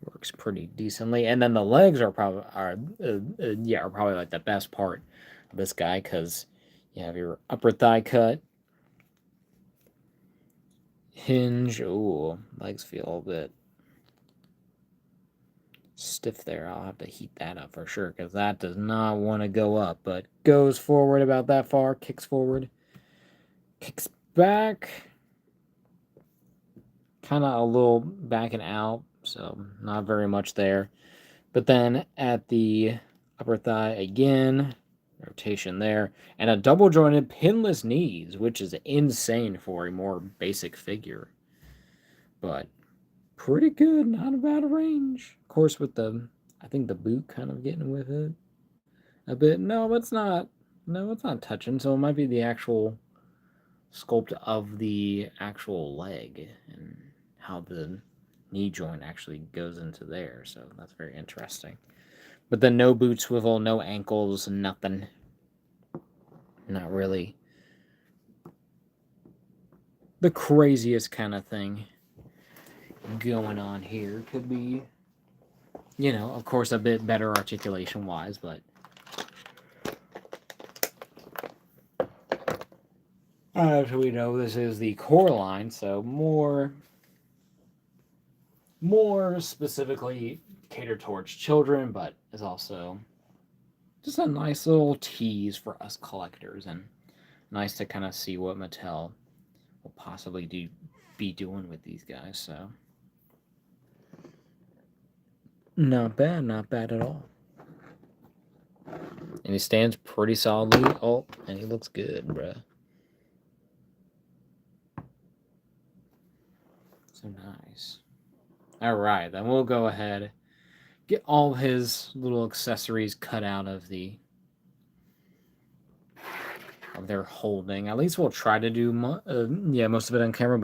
[SPEAKER 1] works pretty decently. And then the legs are probably like the best part of this guy, because you have your upper thigh cut, hinge. Ooh, legs feel a bit stiff there. I'll have to heat that up for sure, because that does not want to go up, but goes forward about that far, kicks forward, kicks back, kind of a little back and out, so not very much there. But then at the upper thigh again, rotation there, and a double jointed pinless knees, which is insane for a more basic figure. But pretty good, not a bad range. Of course, with I think the boot kind of getting with it a bit. No, it's not. No, it's not touching. So it might be the actual sculpt of the actual leg and how the knee joint actually goes into there. So that's very interesting. But then no boot swivel, no ankles, nothing. Not really the craziest kind of thing going on here. Could be, of course, a bit better articulation wise, but as we know, this is the core line, so more specifically catered towards children, but is also just a nice little tease for us collectors, and nice to kind of see what Mattel will possibly be doing with these guys. So not bad at all. And he stands pretty solidly. Oh, and he looks good, bruh. So nice. All right, then we'll go ahead, get all his little accessories cut out of their holding. At least we'll try to do most of it on camera,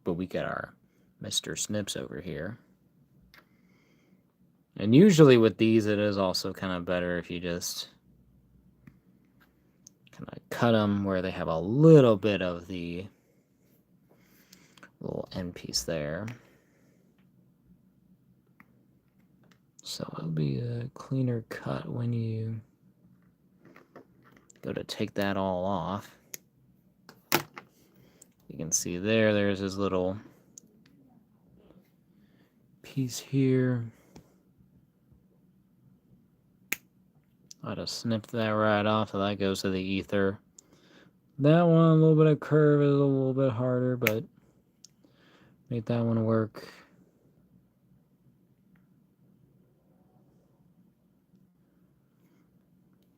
[SPEAKER 1] but we get our Mr. Snips over here. And usually with these, it is also kind of better if you just kind of cut them where they have a little bit of the little end piece there. So it'll be a cleaner cut when you go to take that all off. You can see there's his little piece here. I'd have snipped that right off, so that goes to the ether. That one, a little bit of curve is a little bit harder, but make that one work.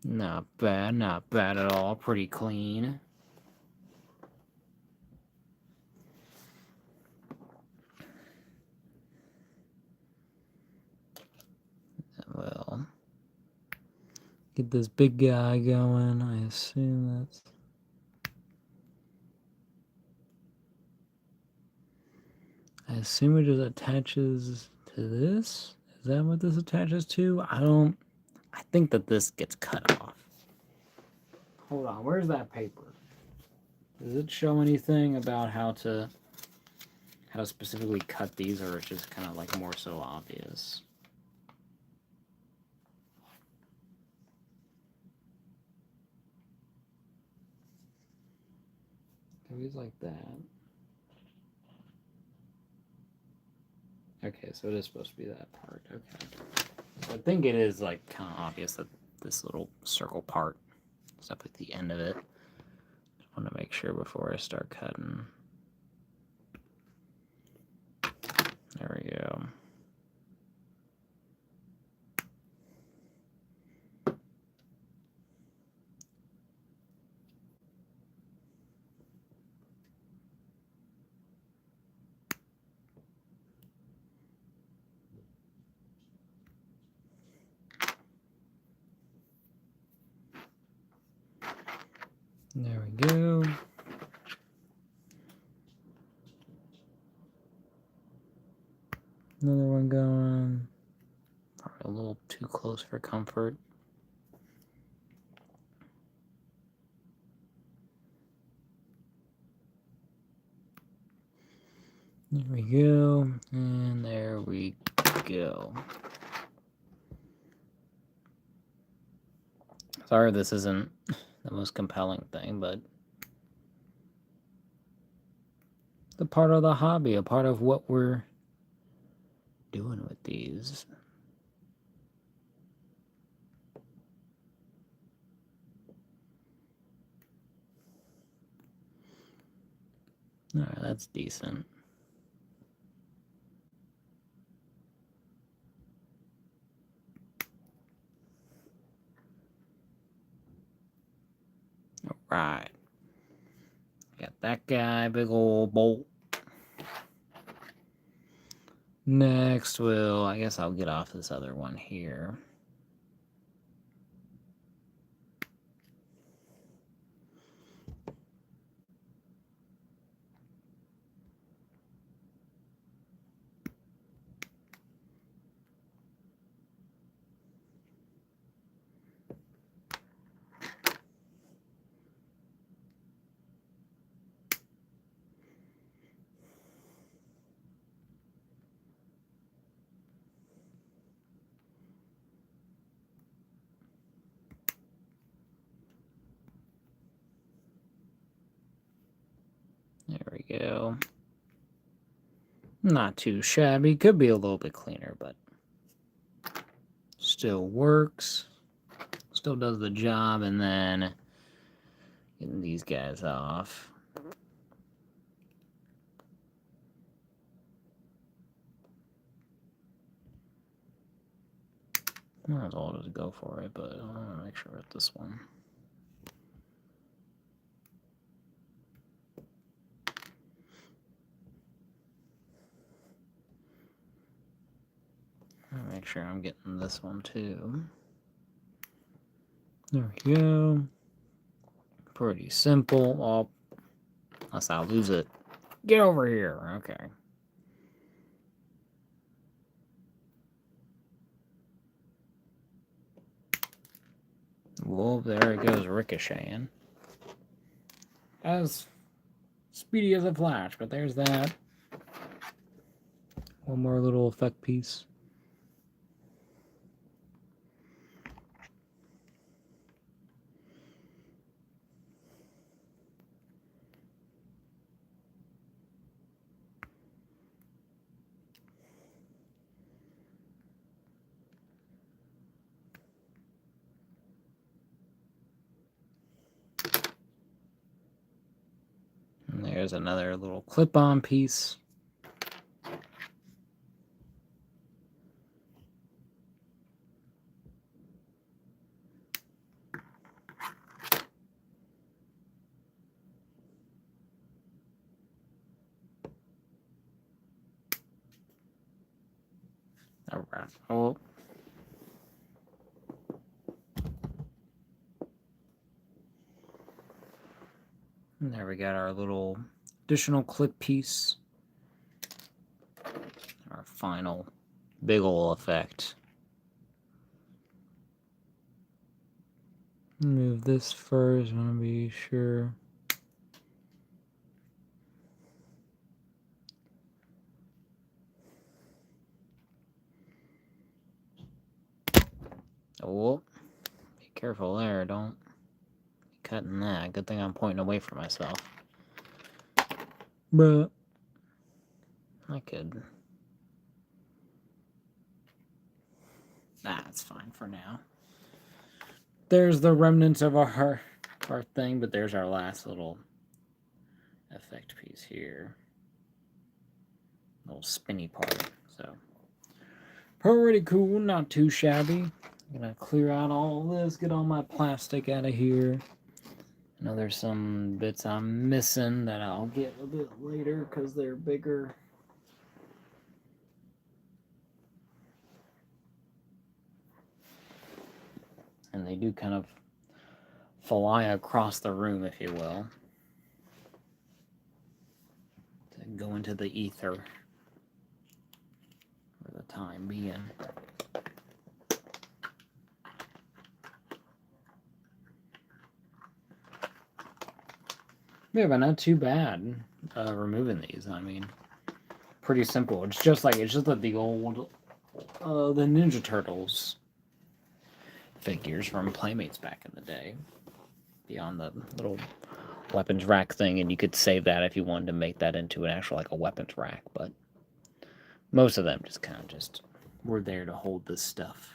[SPEAKER 1] Not bad at all. Pretty clean. Well, get this big guy going. I assume that's... I assume it just attaches to this? Is that what this attaches to? I think that this gets cut off. Hold on, where's that paper? Does it show anything about how to specifically cut these, or it's just kind of like more so obvious? Maybe like that. Okay, so it is supposed to be that part. Okay. So I think it is like kind of obvious that this little circle part is up at the end of it. Just want to make sure before I start cutting. There we go. There we go. Another one going. Probably a little too close for comfort. There we go. And there we go. Sorry this isn't the most compelling thing, but the part of the hobby, a part of what we're doing with these. Alright, that's decent. Got that guy, big old bolt. Next, I guess I'll get off this other one here. There we go. Not too shabby. Could be a little bit cleaner, but still works. Still does the job. And then getting these guys off. Might as well just go for it, but I want to make sure with this one. Make sure I'm getting this one too. There we go. Pretty simple. Oh, unless I'll lose it. Get over here. Okay. Well, there it goes, ricocheting. As speedy as a flash, but there's that. One more little effect piece. And there's another little clip-on piece. All right. Oh. And there we got our little additional clip piece. Our final big ol' effect. Move this first, I want to be sure. Oh, be careful there, don't be cutting that. Good thing I'm pointing away from myself. But I could. That's fine for now. There's the remnants of our thing, but there's our last little effect piece here. Little spinny part. So pretty cool, not too shabby. I'm gonna clear out all this, get all my plastic out of here. I know there's some bits I'm missing that I'll get a bit later because they're bigger. And they do kind of fly across the room, if you will, to go into the ether for the time being. Yeah, but not too bad removing these. I mean, pretty simple. It's just like the old the Ninja Turtles figures from Playmates back in the day. Beyond the little weapons rack thing, and you could save that if you wanted to make that into an actual like a weapons rack. But most of them just kind of just were there to hold this stuff.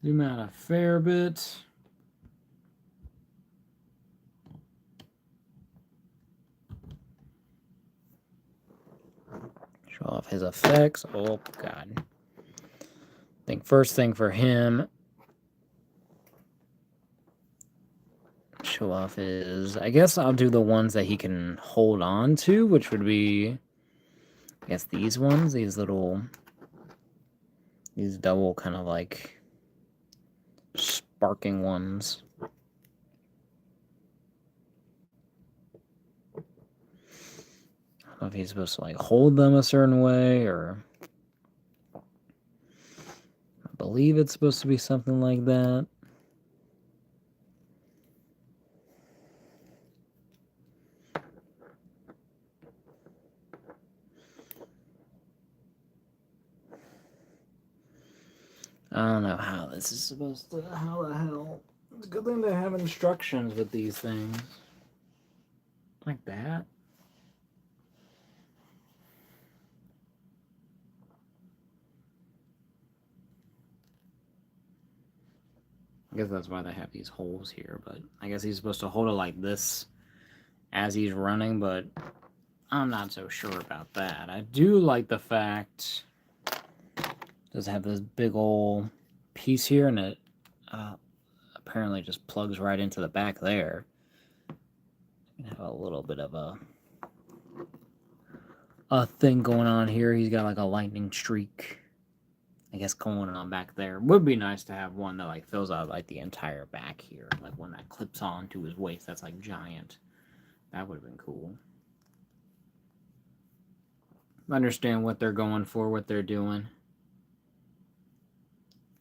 [SPEAKER 1] Zoom out a fair bit. Show off his effects. Oh, God. I think first thing for him, show show off his... I guess I'll do the ones that he can hold on to, which would be... I guess these ones, these little... These double kind of like... sparking ones. I don't know if he's supposed to like hold them a certain way, or... I believe it's supposed to be something like that. I don't know how this is supposed to... How the hell... It's a good thing they have instructions with these things. Like that. I guess that's why they have these holes here, but I guess he's supposed to hold it like this as he's running, but I'm not so sure about that. I do like the fact it does have this big old piece here, and it apparently just plugs right into the back there. You have a little bit of a thing going on here. He's got like a lightning streak, I guess, going on back there. Would be nice to have one that like fills out like the entire back here, like one that clips on to his waist. That's like giant. That would have been cool. Understand what they're going for, what they're doing.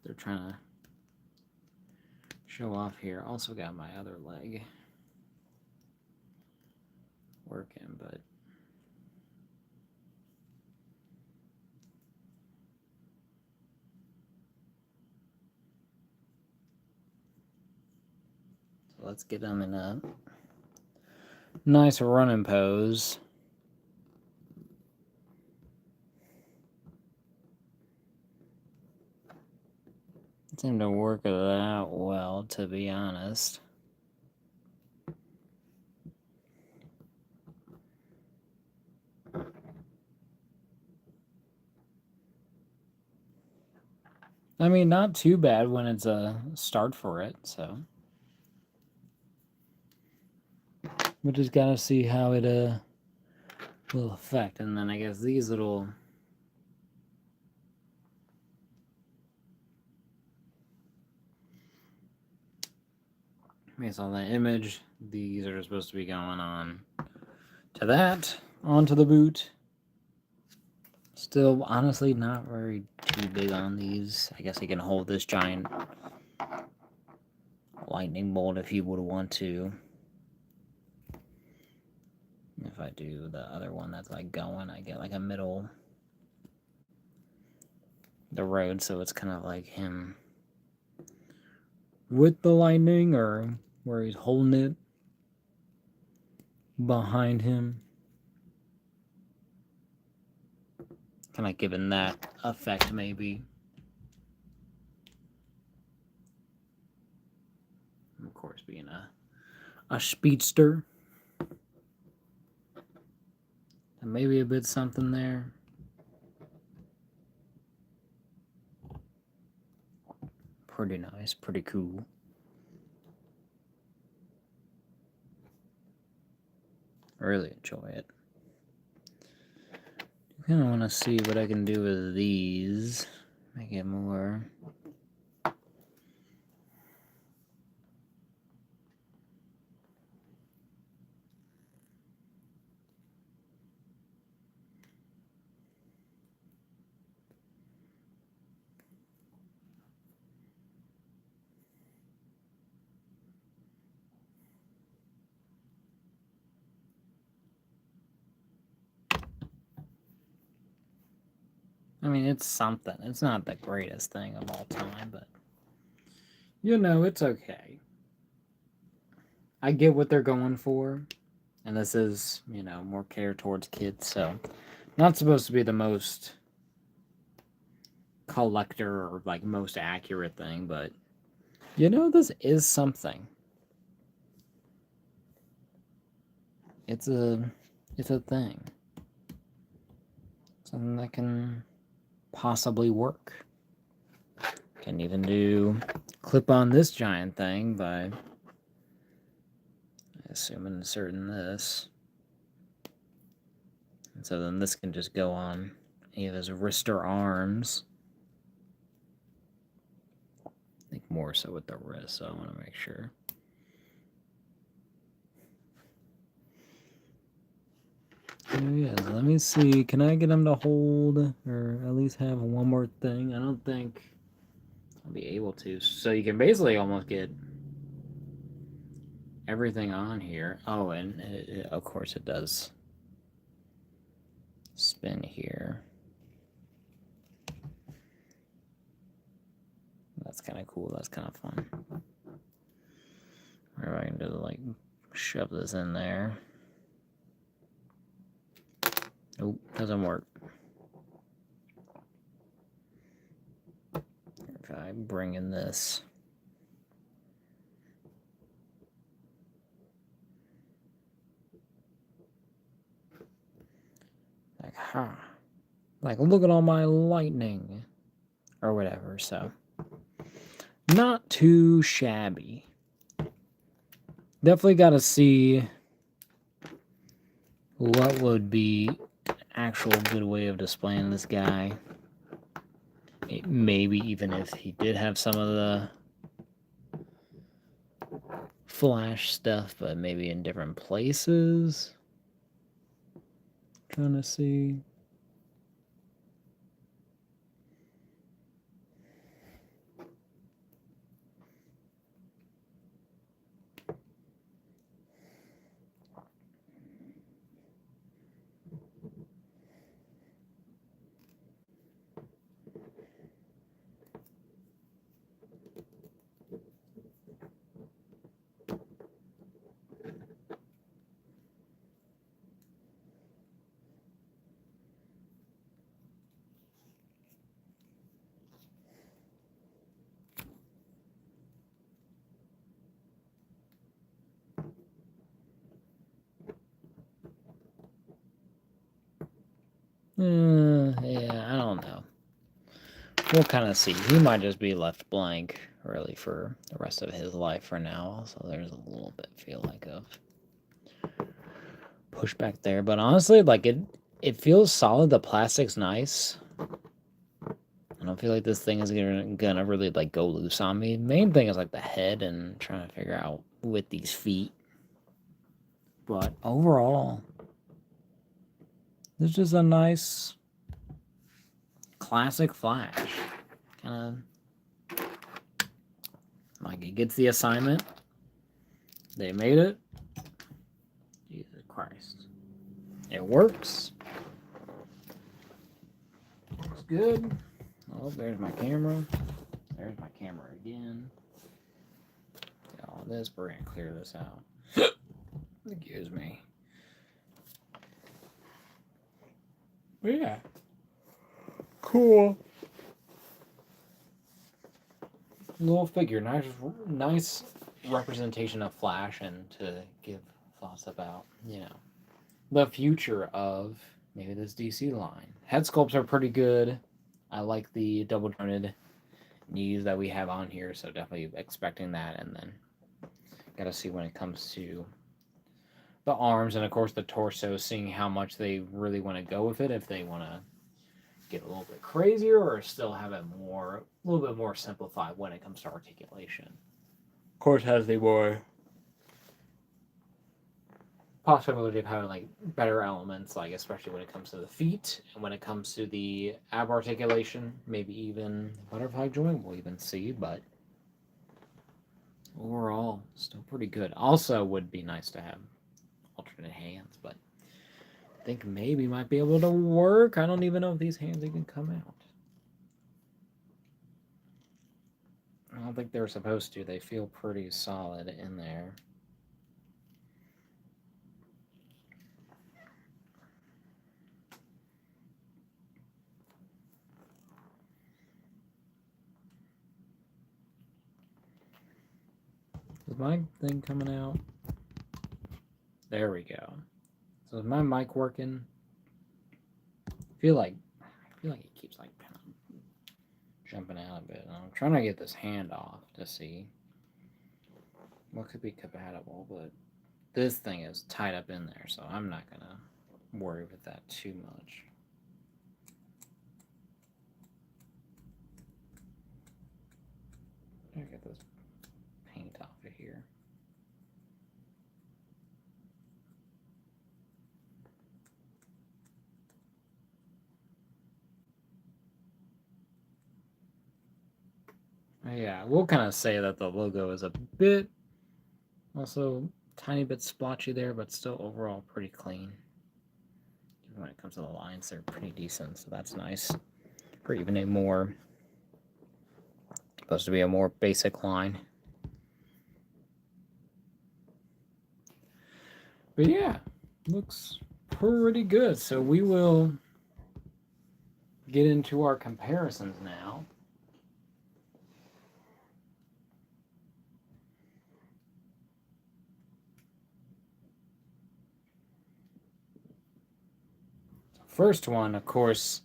[SPEAKER 1] They're trying to show off here. Also got my other leg working, but so let's get them in a nice running pose. It seemed to work that well, to be honest. I mean, not too bad when it's a start for it, so. We just gotta see how it will affect. And then I guess these little... Based on the image, these are supposed to be going on to that, onto the boot. Still, honestly, not very too big on these. I guess he can hold this giant lightning bolt if he would want to. If I do the other one that's like going, I get like a middle the road, so it's kind of like him with the lightning, or where he's holding it behind him. Kind of giving that effect, maybe. Of course, being a speedster. And maybe a bit something there. Pretty nice, pretty cool. I really enjoy it. I kind of want to see what I can do with these. Make it more... I mean, it's something. It's not the greatest thing of all time, but you know, it's okay. I get what they're going for, and this is, you know, more care towards kids, so not supposed to be the most collector or like most accurate thing, but you know, this is something. It's a thing. Something that can possibly work. Can even do clip on this giant thing by assume inserting this. And so then this can just go on any of his wrist or arms. I think more so with the wrist, so I want to make sure. Oh yeah, so let me see. Can I get him to hold or at least have one more thing? I don't think I'll be able to. So you can basically almost get everything on here. Oh, and of course it does spin here. That's kind of cool. That's kind of fun. Or I can just like shove this in there. Oh, doesn't work. If I bring in this. Like, ha. Like, look at all my lightning. Or whatever, so. Not too shabby. Definitely got to see what would be an actual good way of displaying this guy. Maybe even if he did have some of the Flash stuff, but maybe in different places. Trying to see. Yeah, I don't know. We'll kind of see. He might just be left blank, really, for the rest of his life for now. So there's a little bit, feel like, of pushback there. But honestly, like, it feels solid. The plastic's nice. I don't feel like this thing is gonna really, like, go loose on me. Main thing is, like, the head and trying to figure out with these feet. But overall, this is a nice classic Flash. Kind of like it gets the assignment. They made it. Jesus Christ. It works. Looks good. Oh, there's my camera. There's my camera again. Got all this. We're going to clear this out. Excuse me. But yeah. Cool. Little figure. Nice representation of Flash, and to give thoughts about, the future of maybe this DC line. Head sculpts are pretty good. I like the double jointed knees that we have on here, so definitely expecting that. And then got to see when it comes to the arms and, of course, the torso, seeing how much they really want to go with it. If they want to get a little bit crazier or still have it a little bit more simplified when it comes to articulation. Of course, has the more possibility of having like better elements, like especially when it comes to the feet and when it comes to the ab articulation, maybe even butterfly joint we'll even see, but overall still pretty good. Also would be nice to have alternate hands, but I think maybe might be able to work. I don't even know if these hands even come out. I don't think they're supposed to. They feel pretty solid in there. Is my thing coming out? There we go. So is my mic working? I feel like it keeps like kind of jumping out a bit. I'm trying to get this hand off to see what could be compatible, but this thing is tied up in there, so I'm not gonna worry with that too much. I get this paint off of here. Yeah, we'll kind of say that the logo is a bit, also tiny bit splotchy there, but still overall pretty clean. Even when it comes to the lines, they're pretty decent, so that's nice. For even a more, supposed to be a more basic line. But yeah, looks pretty good. So we will get into our comparisons now. First one, of course,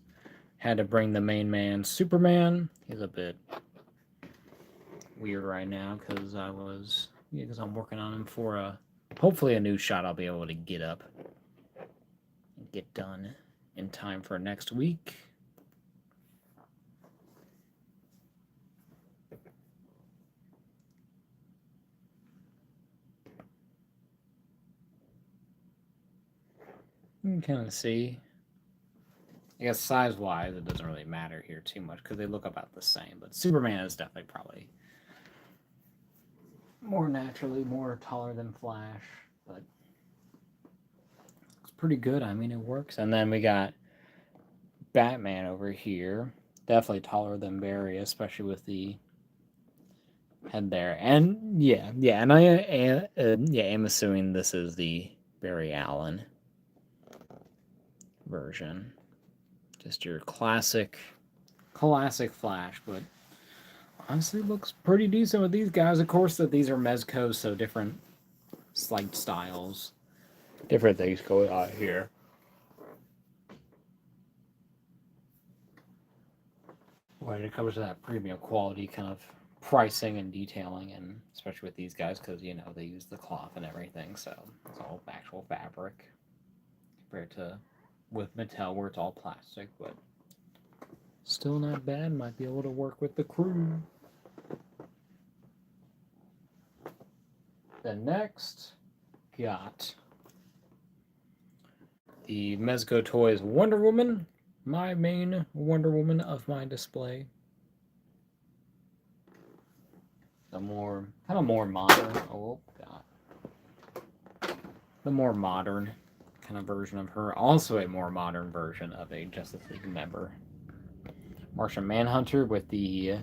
[SPEAKER 1] had to bring the main man, Superman. He's a bit weird right now because I'm working on him for hopefully a new shot I'll be able to get up and get done in time for next week. You can kind of see. I guess size-wise, it doesn't really matter here too much because they look about the same. But Superman is definitely probably more naturally more taller than Flash, but it's pretty good. I mean, it works. And then we got Batman over here, definitely taller than Barry, especially with the head there. And yeah, and I'm assuming this is the Barry Allen version. Just your classic Flash, but honestly looks pretty decent with these guys. Of course, that these are Mezco, so different slight styles, different things going on here. When it comes to that premium quality kind of pricing and detailing, and especially with these guys, because they use the cloth and everything, so it's all actual fabric compared to with Mattel where it's all plastic, but still not bad. Might be able to work with the crew. Then next, got the Mezco Toys Wonder Woman, my main Wonder Woman of my display. The more modern. Oh god, the more modern kind of version of her. Also, a more modern version of a Justice League member, Martian Manhunter, with the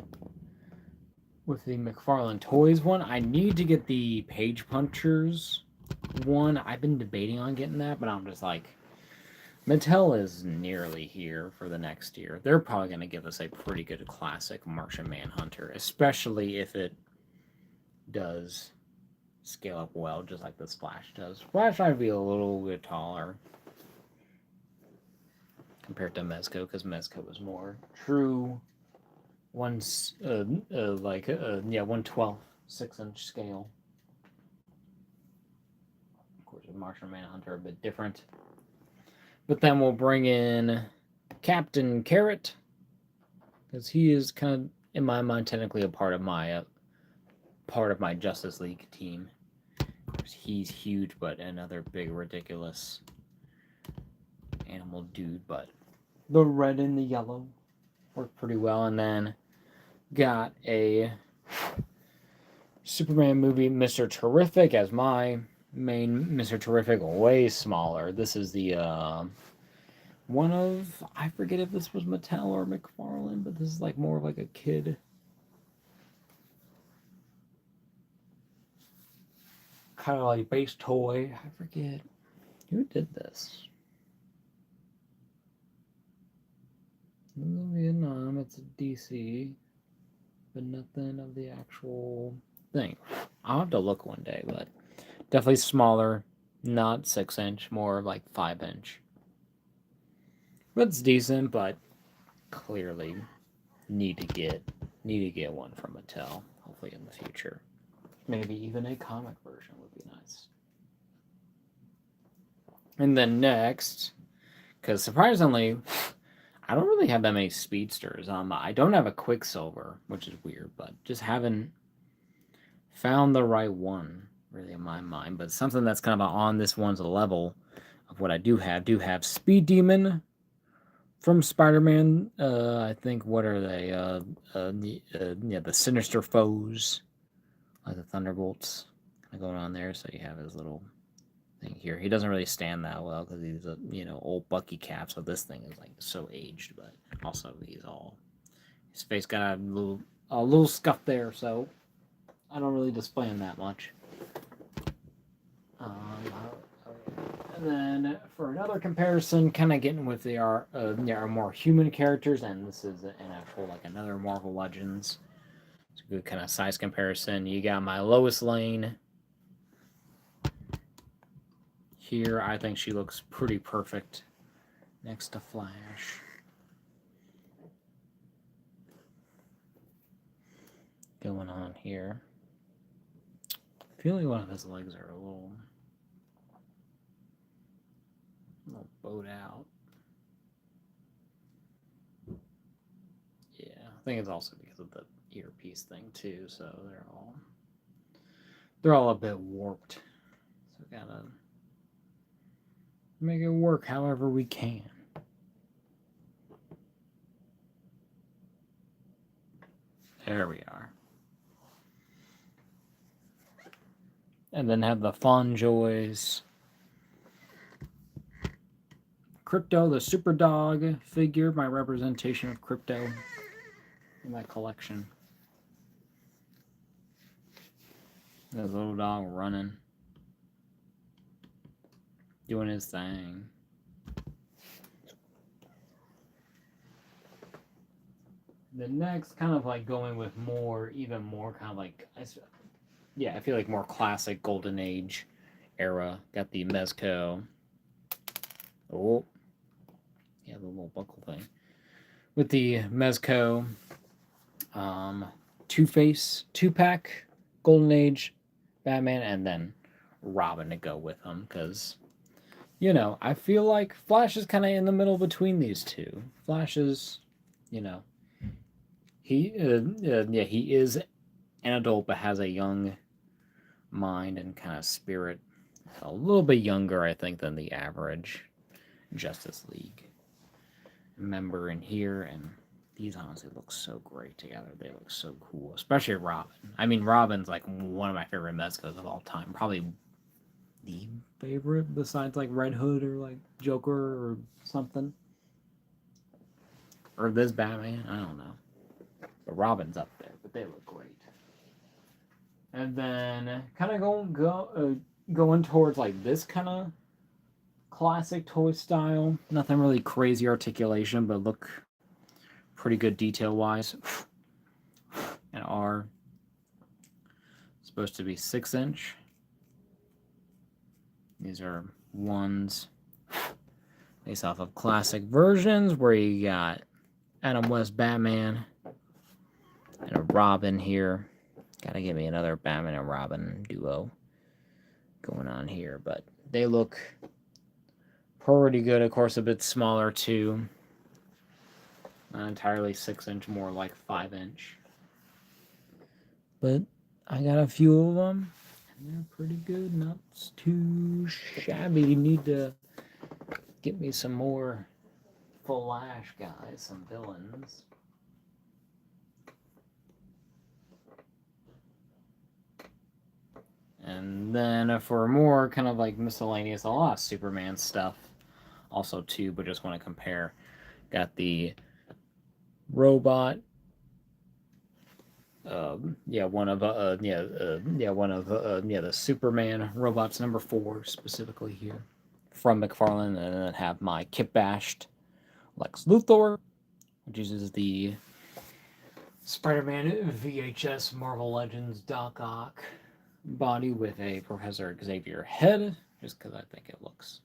[SPEAKER 1] McFarlane Toys one. I need to get the Page Punchers one. I've been debating on getting that, but I'm just like, Mattel is nearly here for the next year. They're probably going to give us a pretty good classic Martian Manhunter, especially if it does scale up well, just like the Splash does. Splash might be a little bit taller compared to Mezco, because Mezco is more true 1/12 6-inch scale. Of course, with Martian Manhunter a bit different. But then we'll bring in Captain Carrot, because he is kind of, in my mind, technically a part of my Justice League team. He's huge, but another big, ridiculous animal dude. But the red and the yellow work pretty well. And then got a Superman movie, Mr. Terrific, as my main Mr. Terrific, way smaller. This is the one of, I forget if this was Mattel or McFarlane, but this is like more of like a kid kind of like base toy. I forget who did this. Vietnam, it's a DC, but nothing of the actual thing. I'll have to look one day, but definitely smaller, not 6-inch, more like 5-inch. But it's decent, but clearly need to get one from Mattel. Hopefully in the future. Maybe even a comic version would be nice. And then next, because surprisingly, I don't really have that many speedsters. I don't have a Quicksilver, which is weird, but just haven't found the right one really in my mind. But something that's kind of on this one's level of what I do have Speed Demon from Spider-Man. I think what are they? Yeah, the Sinister Foes, like the Thunderbolts, kind of going on there. So you have his little thing here. He doesn't really stand that well because he's a old Bucky Cap. So this thing is like so aged, but also he's all his face got a little scuff there. So I don't really display him that much. And then for another comparison, kind of getting with our more human characters, and this is an actual like another Marvel Legends. It's a good kind of size comparison. You got my Lois Lane here. I think she looks pretty perfect next to Flash. Going on here. I feel like one of his legs are a little bowed out. Yeah, I think it's also because of the earpiece thing too. So they're all a bit warped. So gotta make it work however we can. There we are. And then have the Fun Joys. Crypto, the Super Dog figure, my representation of Crypto in my collection. The little dog running, doing his thing. The next, kind of like going with even more kind of like, I feel like more classic Golden Age era. Got the Mezco. Oh, yeah, the little buckle thing. With the Mezco, Two-Face, 2-pack, Golden Age, Batman, and then Robin to go with them. Because, I feel like Flash is kind of in the middle between these two. Flash is, he is an adult, but has a young mind and kind of spirit. A little bit younger, I think, than the average Justice League member in here. And these honestly look so great together. They look so cool, especially Robin. I mean, Robin's like one of my favorite Mezcos of all time. Probably the favorite besides like Red Hood or like Joker or something. Or this Batman, I don't know. But Robin's up there, but they look great. And then kind of going towards like this kind of classic toy style. Nothing really crazy articulation, but look pretty good detail wise. And are supposed to be 6-inch. These are ones based off of classic versions where you got Adam West Batman and a Robin here. Gotta give me another Batman and Robin duo going on here, but they look pretty good. Of course, a bit smaller too. Not entirely 6-inch, more like 5-inch. But I got a few of them, and they're pretty good. Not too shabby. You need to get me some more Flash guys, some villains. And then for more kind of like miscellaneous, a lot of Superman stuff also too, but just want to compare. Got the robot. One of the Superman robots number 4 specifically here from McFarlane, and then have my kit bashed Lex Luthor, which uses the Spider-Man VHS Marvel Legends Doc Ock body with a Professor Xavier head, just because I think it looks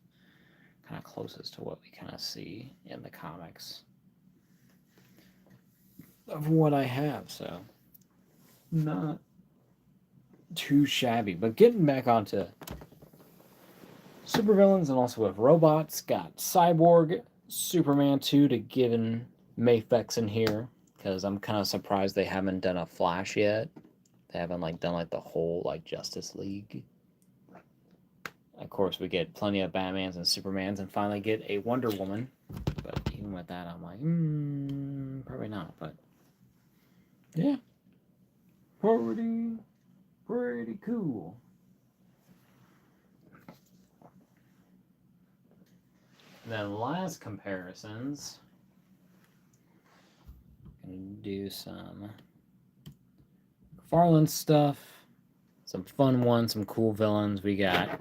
[SPEAKER 1] kind of closest to what we kind of see in the comics of what I have, so not too shabby. But getting back onto supervillains, and also with robots. Got Cyborg, Superman 2 to give in Mafex in here, because I'm kind of surprised they haven't done a Flash yet. They haven't like done like the whole like Justice League. Of course, we get plenty of Batmans and Supermans, and finally get a Wonder Woman. But even with that, I'm like, probably not. But yeah, pretty cool. Then last comparisons, gonna do some Farland stuff, some fun ones, some cool villains. We got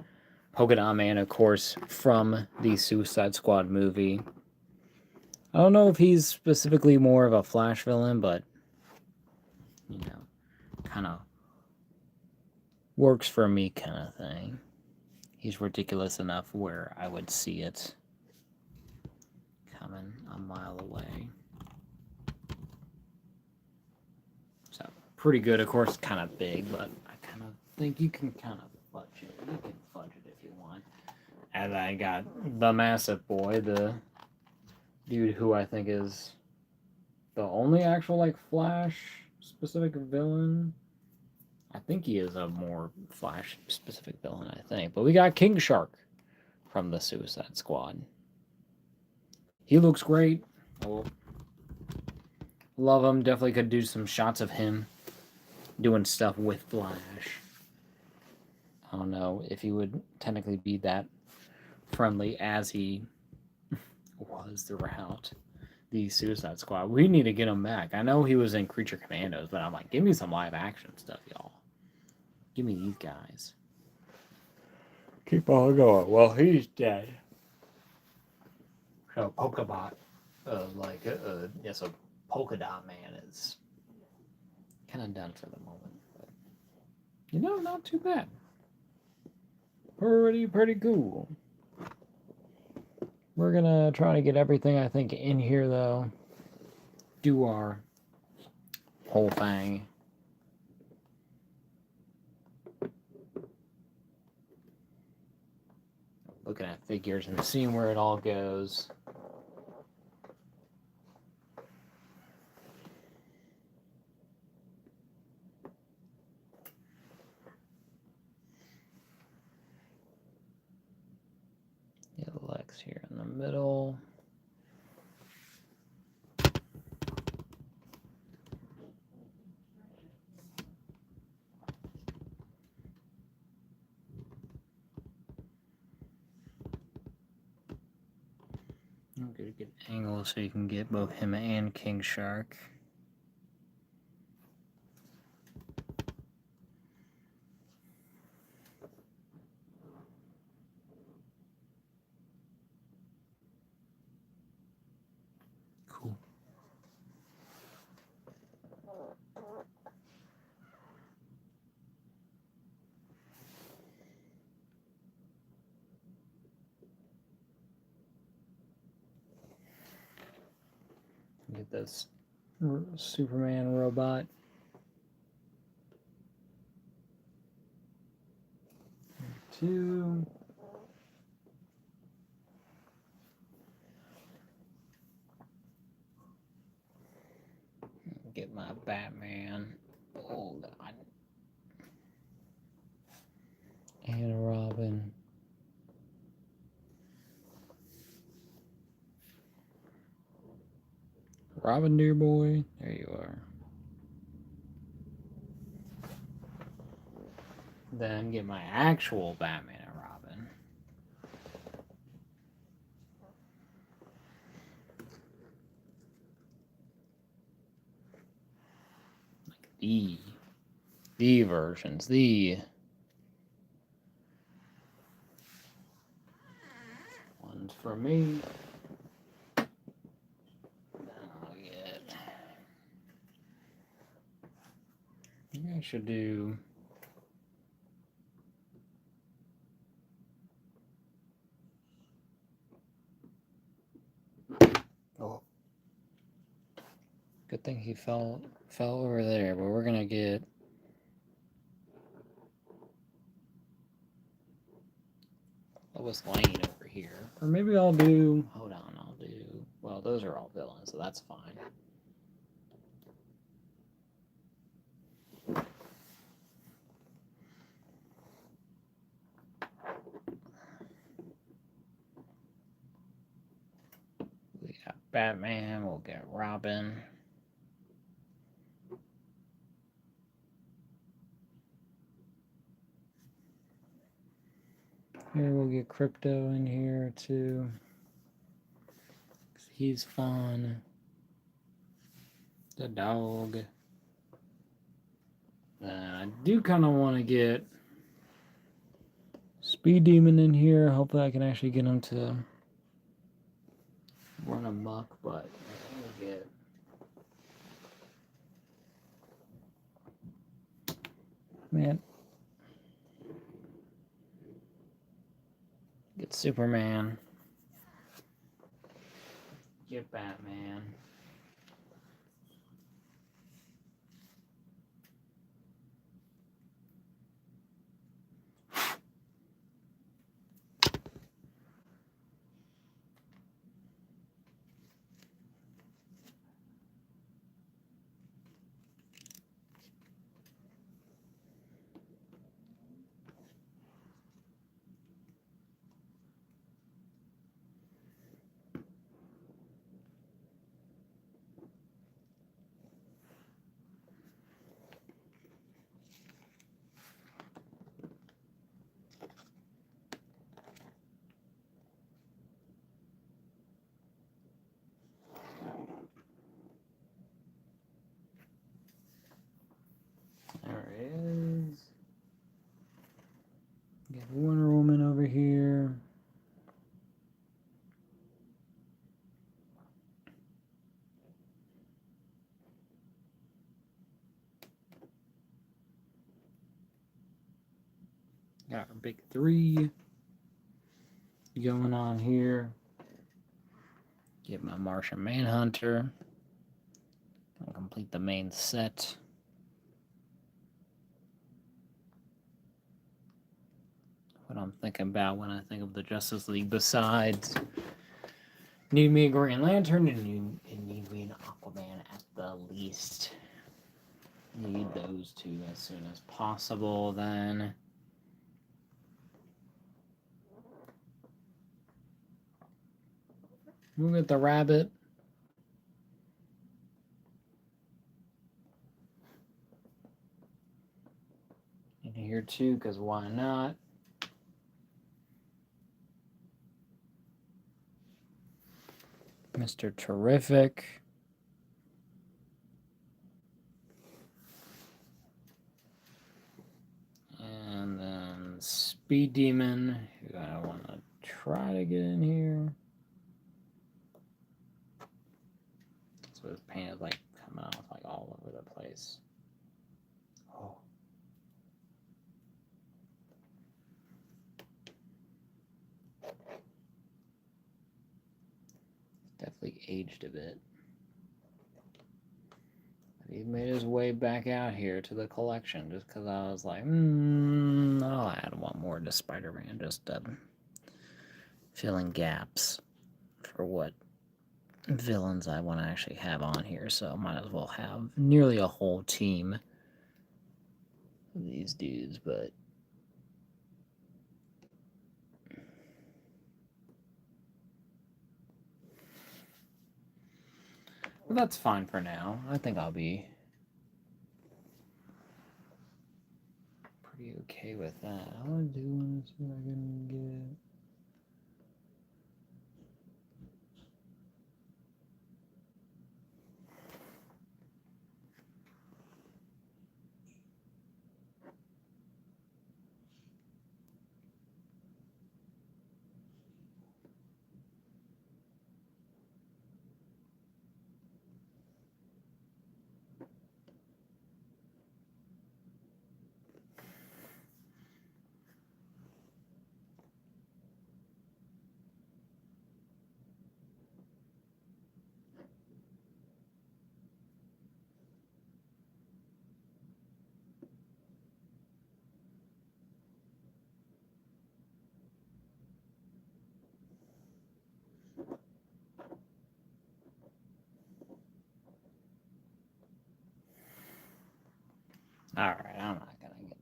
[SPEAKER 1] Polka Dot Man, of course, from the Suicide Squad movie. I don't know if he's specifically more of a Flash villain, but you know, kind of works for me, kind of thing. He's ridiculous enough where I would see it coming a mile away. So, pretty good. Of course, kind of big, but I kind of think you can kind of fudge it. You can fudge it if you want. And I got the Massive Boy, the dude who I think is the only actual, like, Flash-specific villain. I think he is a more Flash-specific villain, I think. But we got King Shark from the Suicide Squad. He looks great. Oh, love him. Definitely could do some shots of him doing stuff with Flash. I don't know if he would technically be that friendly as he was throughout the Suicide Squad. We need to get him back. I know he was in Creature Commandos, but I'm like, give me some live action stuff, y'all. Give me these guys. Keep on going. Well, he's dead. So Polka Dot, so Polka Dot Man is kind of done for the moment. But, not too bad. Pretty cool. We're gonna try to get everything I think in here though. Do our whole thing. Looking at figures and seeing where it all goes. Yeah, Lex here in the middle. I'm gonna get an angle so you can get both him and King Shark. Cool. Get this Superman robot. Two. Get my Batman. Oh God. And Robin. Robin, dear boy. There you are. Then get my actual Batman and Robin. Like the versions. The ones for me. I should do good thing he fell over there, but we're gonna get Lois Lane over here. Or maybe I'll do... Hold on, I'll do... Well, those are all villains, so that's fine. We got Batman, we'll get Robin. Here we'll get Crypto in here too. He's fun. The dog. I do kind of want to get Speed Demon in here. Hopefully I can actually get him to run amok, but we'll get... Man. Get Superman. Get Batman. There it is. Get Wonder Woman over here. Got our big three going on here. Get my Martian Manhunter. I'll complete the main set. What I'm thinking about when I think of the Justice League, besides need me a Green Lantern and need me an Aquaman at the least. Need those two as soon as possible then. We'll get the Rabbit. In here too, because why not? Mr. Terrific. And then Speed Demon, who I want to try to get in here. So his paint is like coming off like all over the place. Oh. Definitely aged a bit. But he made his way back out here to the collection just because I was like, I'll add one more to Spider-Man, just filling gaps for what villains I want to actually have on here. So might as well have nearly a whole team of these dudes, but that's fine for now. I think I'll be pretty okay with that. I want to see what I can get.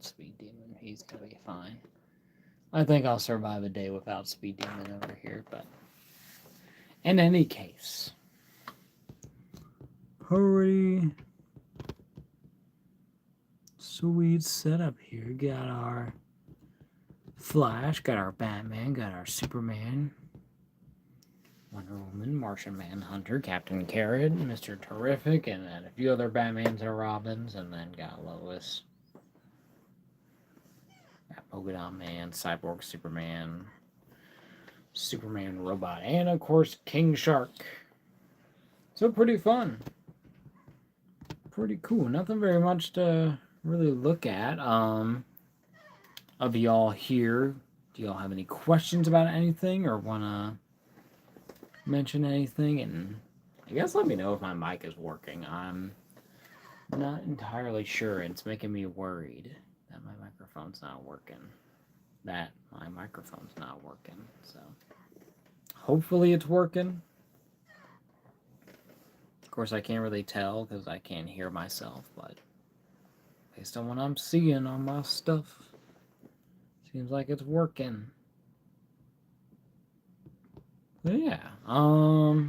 [SPEAKER 1] Speed Demon. He's gonna be fine. I think I'll survive a day without Speed Demon over here, but in any case, pretty sweet setup here. Got our Flash, got our Batman, got our Superman, Wonder Woman, Martian Manhunter, Captain Carrot, Mr. Terrific, and then a few other Batmans and Robins, and then got Lois. Got Polka Dot Man, Cyborg Superman, Superman Robot, and of course King Shark. So pretty fun. Pretty cool. Nothing very much to really look at. Of y'all here, do y'all have any questions about anything or wanna mention anything? And I guess let me know if my mic is working. I'm not entirely sure. It's making me worried that my microphone's not working. So hopefully it's working. Of course, I can't really tell because I can't hear myself, but based on what I'm seeing on my stuff, seems like it's working. But yeah, I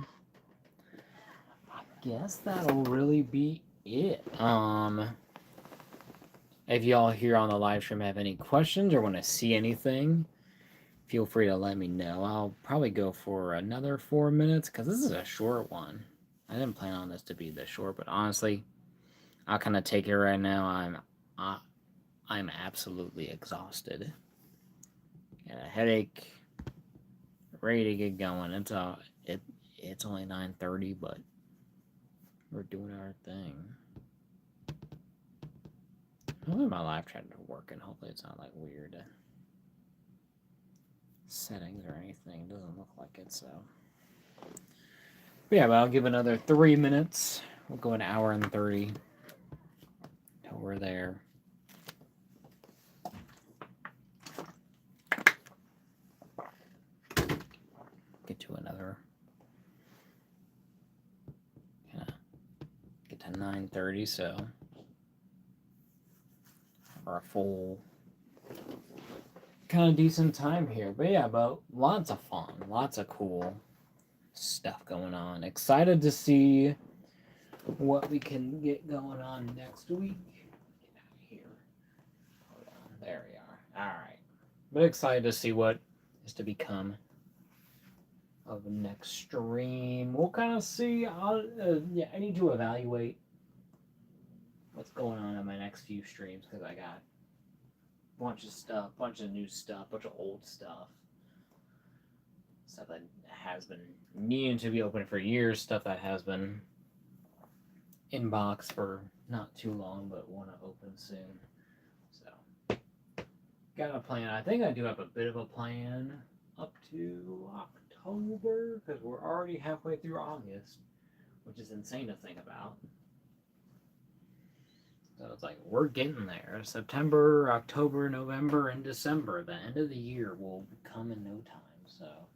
[SPEAKER 1] guess that'll really be it. If y'all here on the live stream have any questions or want to see anything, feel free to let me know. I'll probably go for another 4 minutes because this is a short one. I didn't plan on this to be this short, but honestly, I'll kind of take it right now. I'm absolutely exhausted. Got a headache, ready to get going. It's only 9:30, but we're doing our thing. Hopefully my live chat is working. Hopefully it's not like weird settings or anything. It doesn't look like it, so. But yeah, but I'll give another 3 minutes. We'll go an hour and 30 till we're there. Get to another. Get to 9:30, so. For a full kind of decent time here. But yeah, but lots of fun, lots of cool stuff going on. Excited to see what we can get going on next week. Get out of here. Hold on. There we are. All right. But excited to see what is to become of the next stream. We'll kind of see. I need to evaluate what's going on in my next few streams because I got a bunch of stuff, bunch of new stuff, bunch of old stuff that has been needing to be open for years, stuff that has been in box for not too long but want to open soon. So got a plan. I think I do have a bit of a plan up to October because we're already halfway through August, which is insane to think about. So it's like, we're getting there. September, October, November, and December. The end of the year will come in no time. So,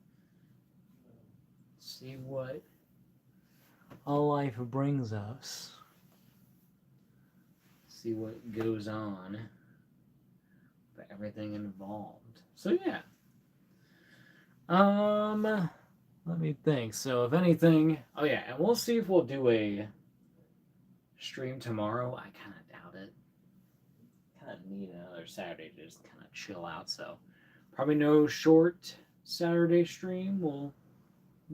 [SPEAKER 1] see what life brings us. See what goes on. For everything involved. So, yeah. Let me think. So, if anything... Oh, yeah. And we'll see if we'll do a stream tomorrow. I kind of doubt it. Kind of need another Saturday to just kind of chill out. So probably no short Saturday stream. We'll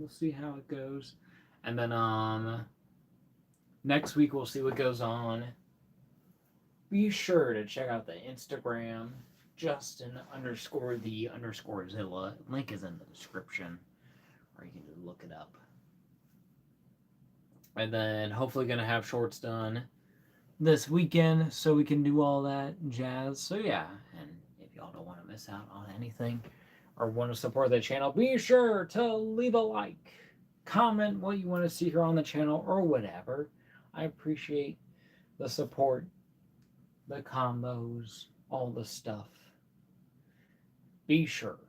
[SPEAKER 1] see how it goes. And then next week we'll see what goes on. Be sure to check out the Instagram, Justin_the_Zilla. Link is in the description, or you can just look it up. And then hopefully gonna have shorts done this weekend so we can do all that jazz. So yeah, and if y'all don't want to miss out on anything or want to support the channel, be sure to leave a like, comment what you want to see here on the channel or whatever. I appreciate the support, the combos, all the stuff. Be sure,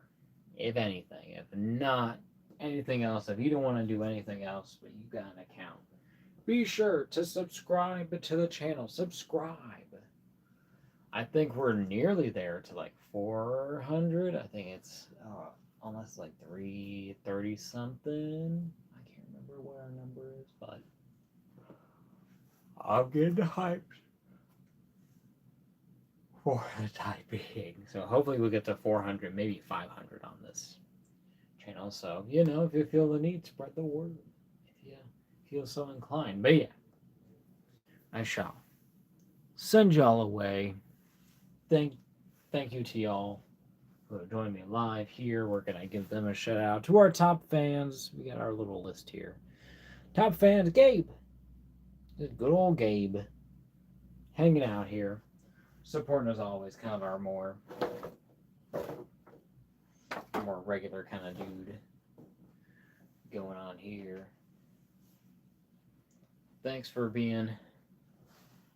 [SPEAKER 1] if anything, if not anything else, if you don't want to do anything else but you got an account, be sure to subscribe to the channel. Subscribe. I think we're nearly there to like 400. I think it's almost like 330 something. I can't remember what our number is, but I'm getting hyped for the time being. So hopefully we'll get to 400, maybe 500 on this channel. So, if you feel the need, spread the word if you feel so inclined. But yeah, I shall send y'all away. Thank you to y'all who have joined me live here. We're gonna give them a shout out to our top fans. We got our little list here. Top fans, Gabe. Good old Gabe. Hanging out here. Supporting us always, kind of our more regular kind of dude going on here. Thanks for being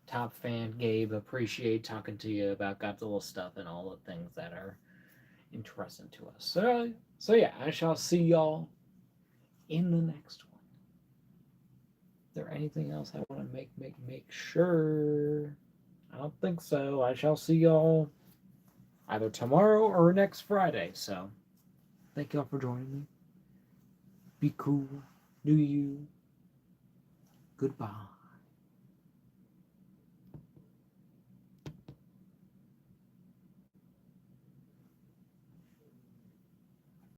[SPEAKER 1] top fan, Gabe. Appreciate talking to you about Godzilla stuff and all the things that are interesting to us. So yeah, I shall see y'all in the next one. Is there anything else I want to make sure? I don't think so. I shall see y'all either tomorrow or next Friday. So thank y'all for joining me. Be cool. Do you. Goodbye.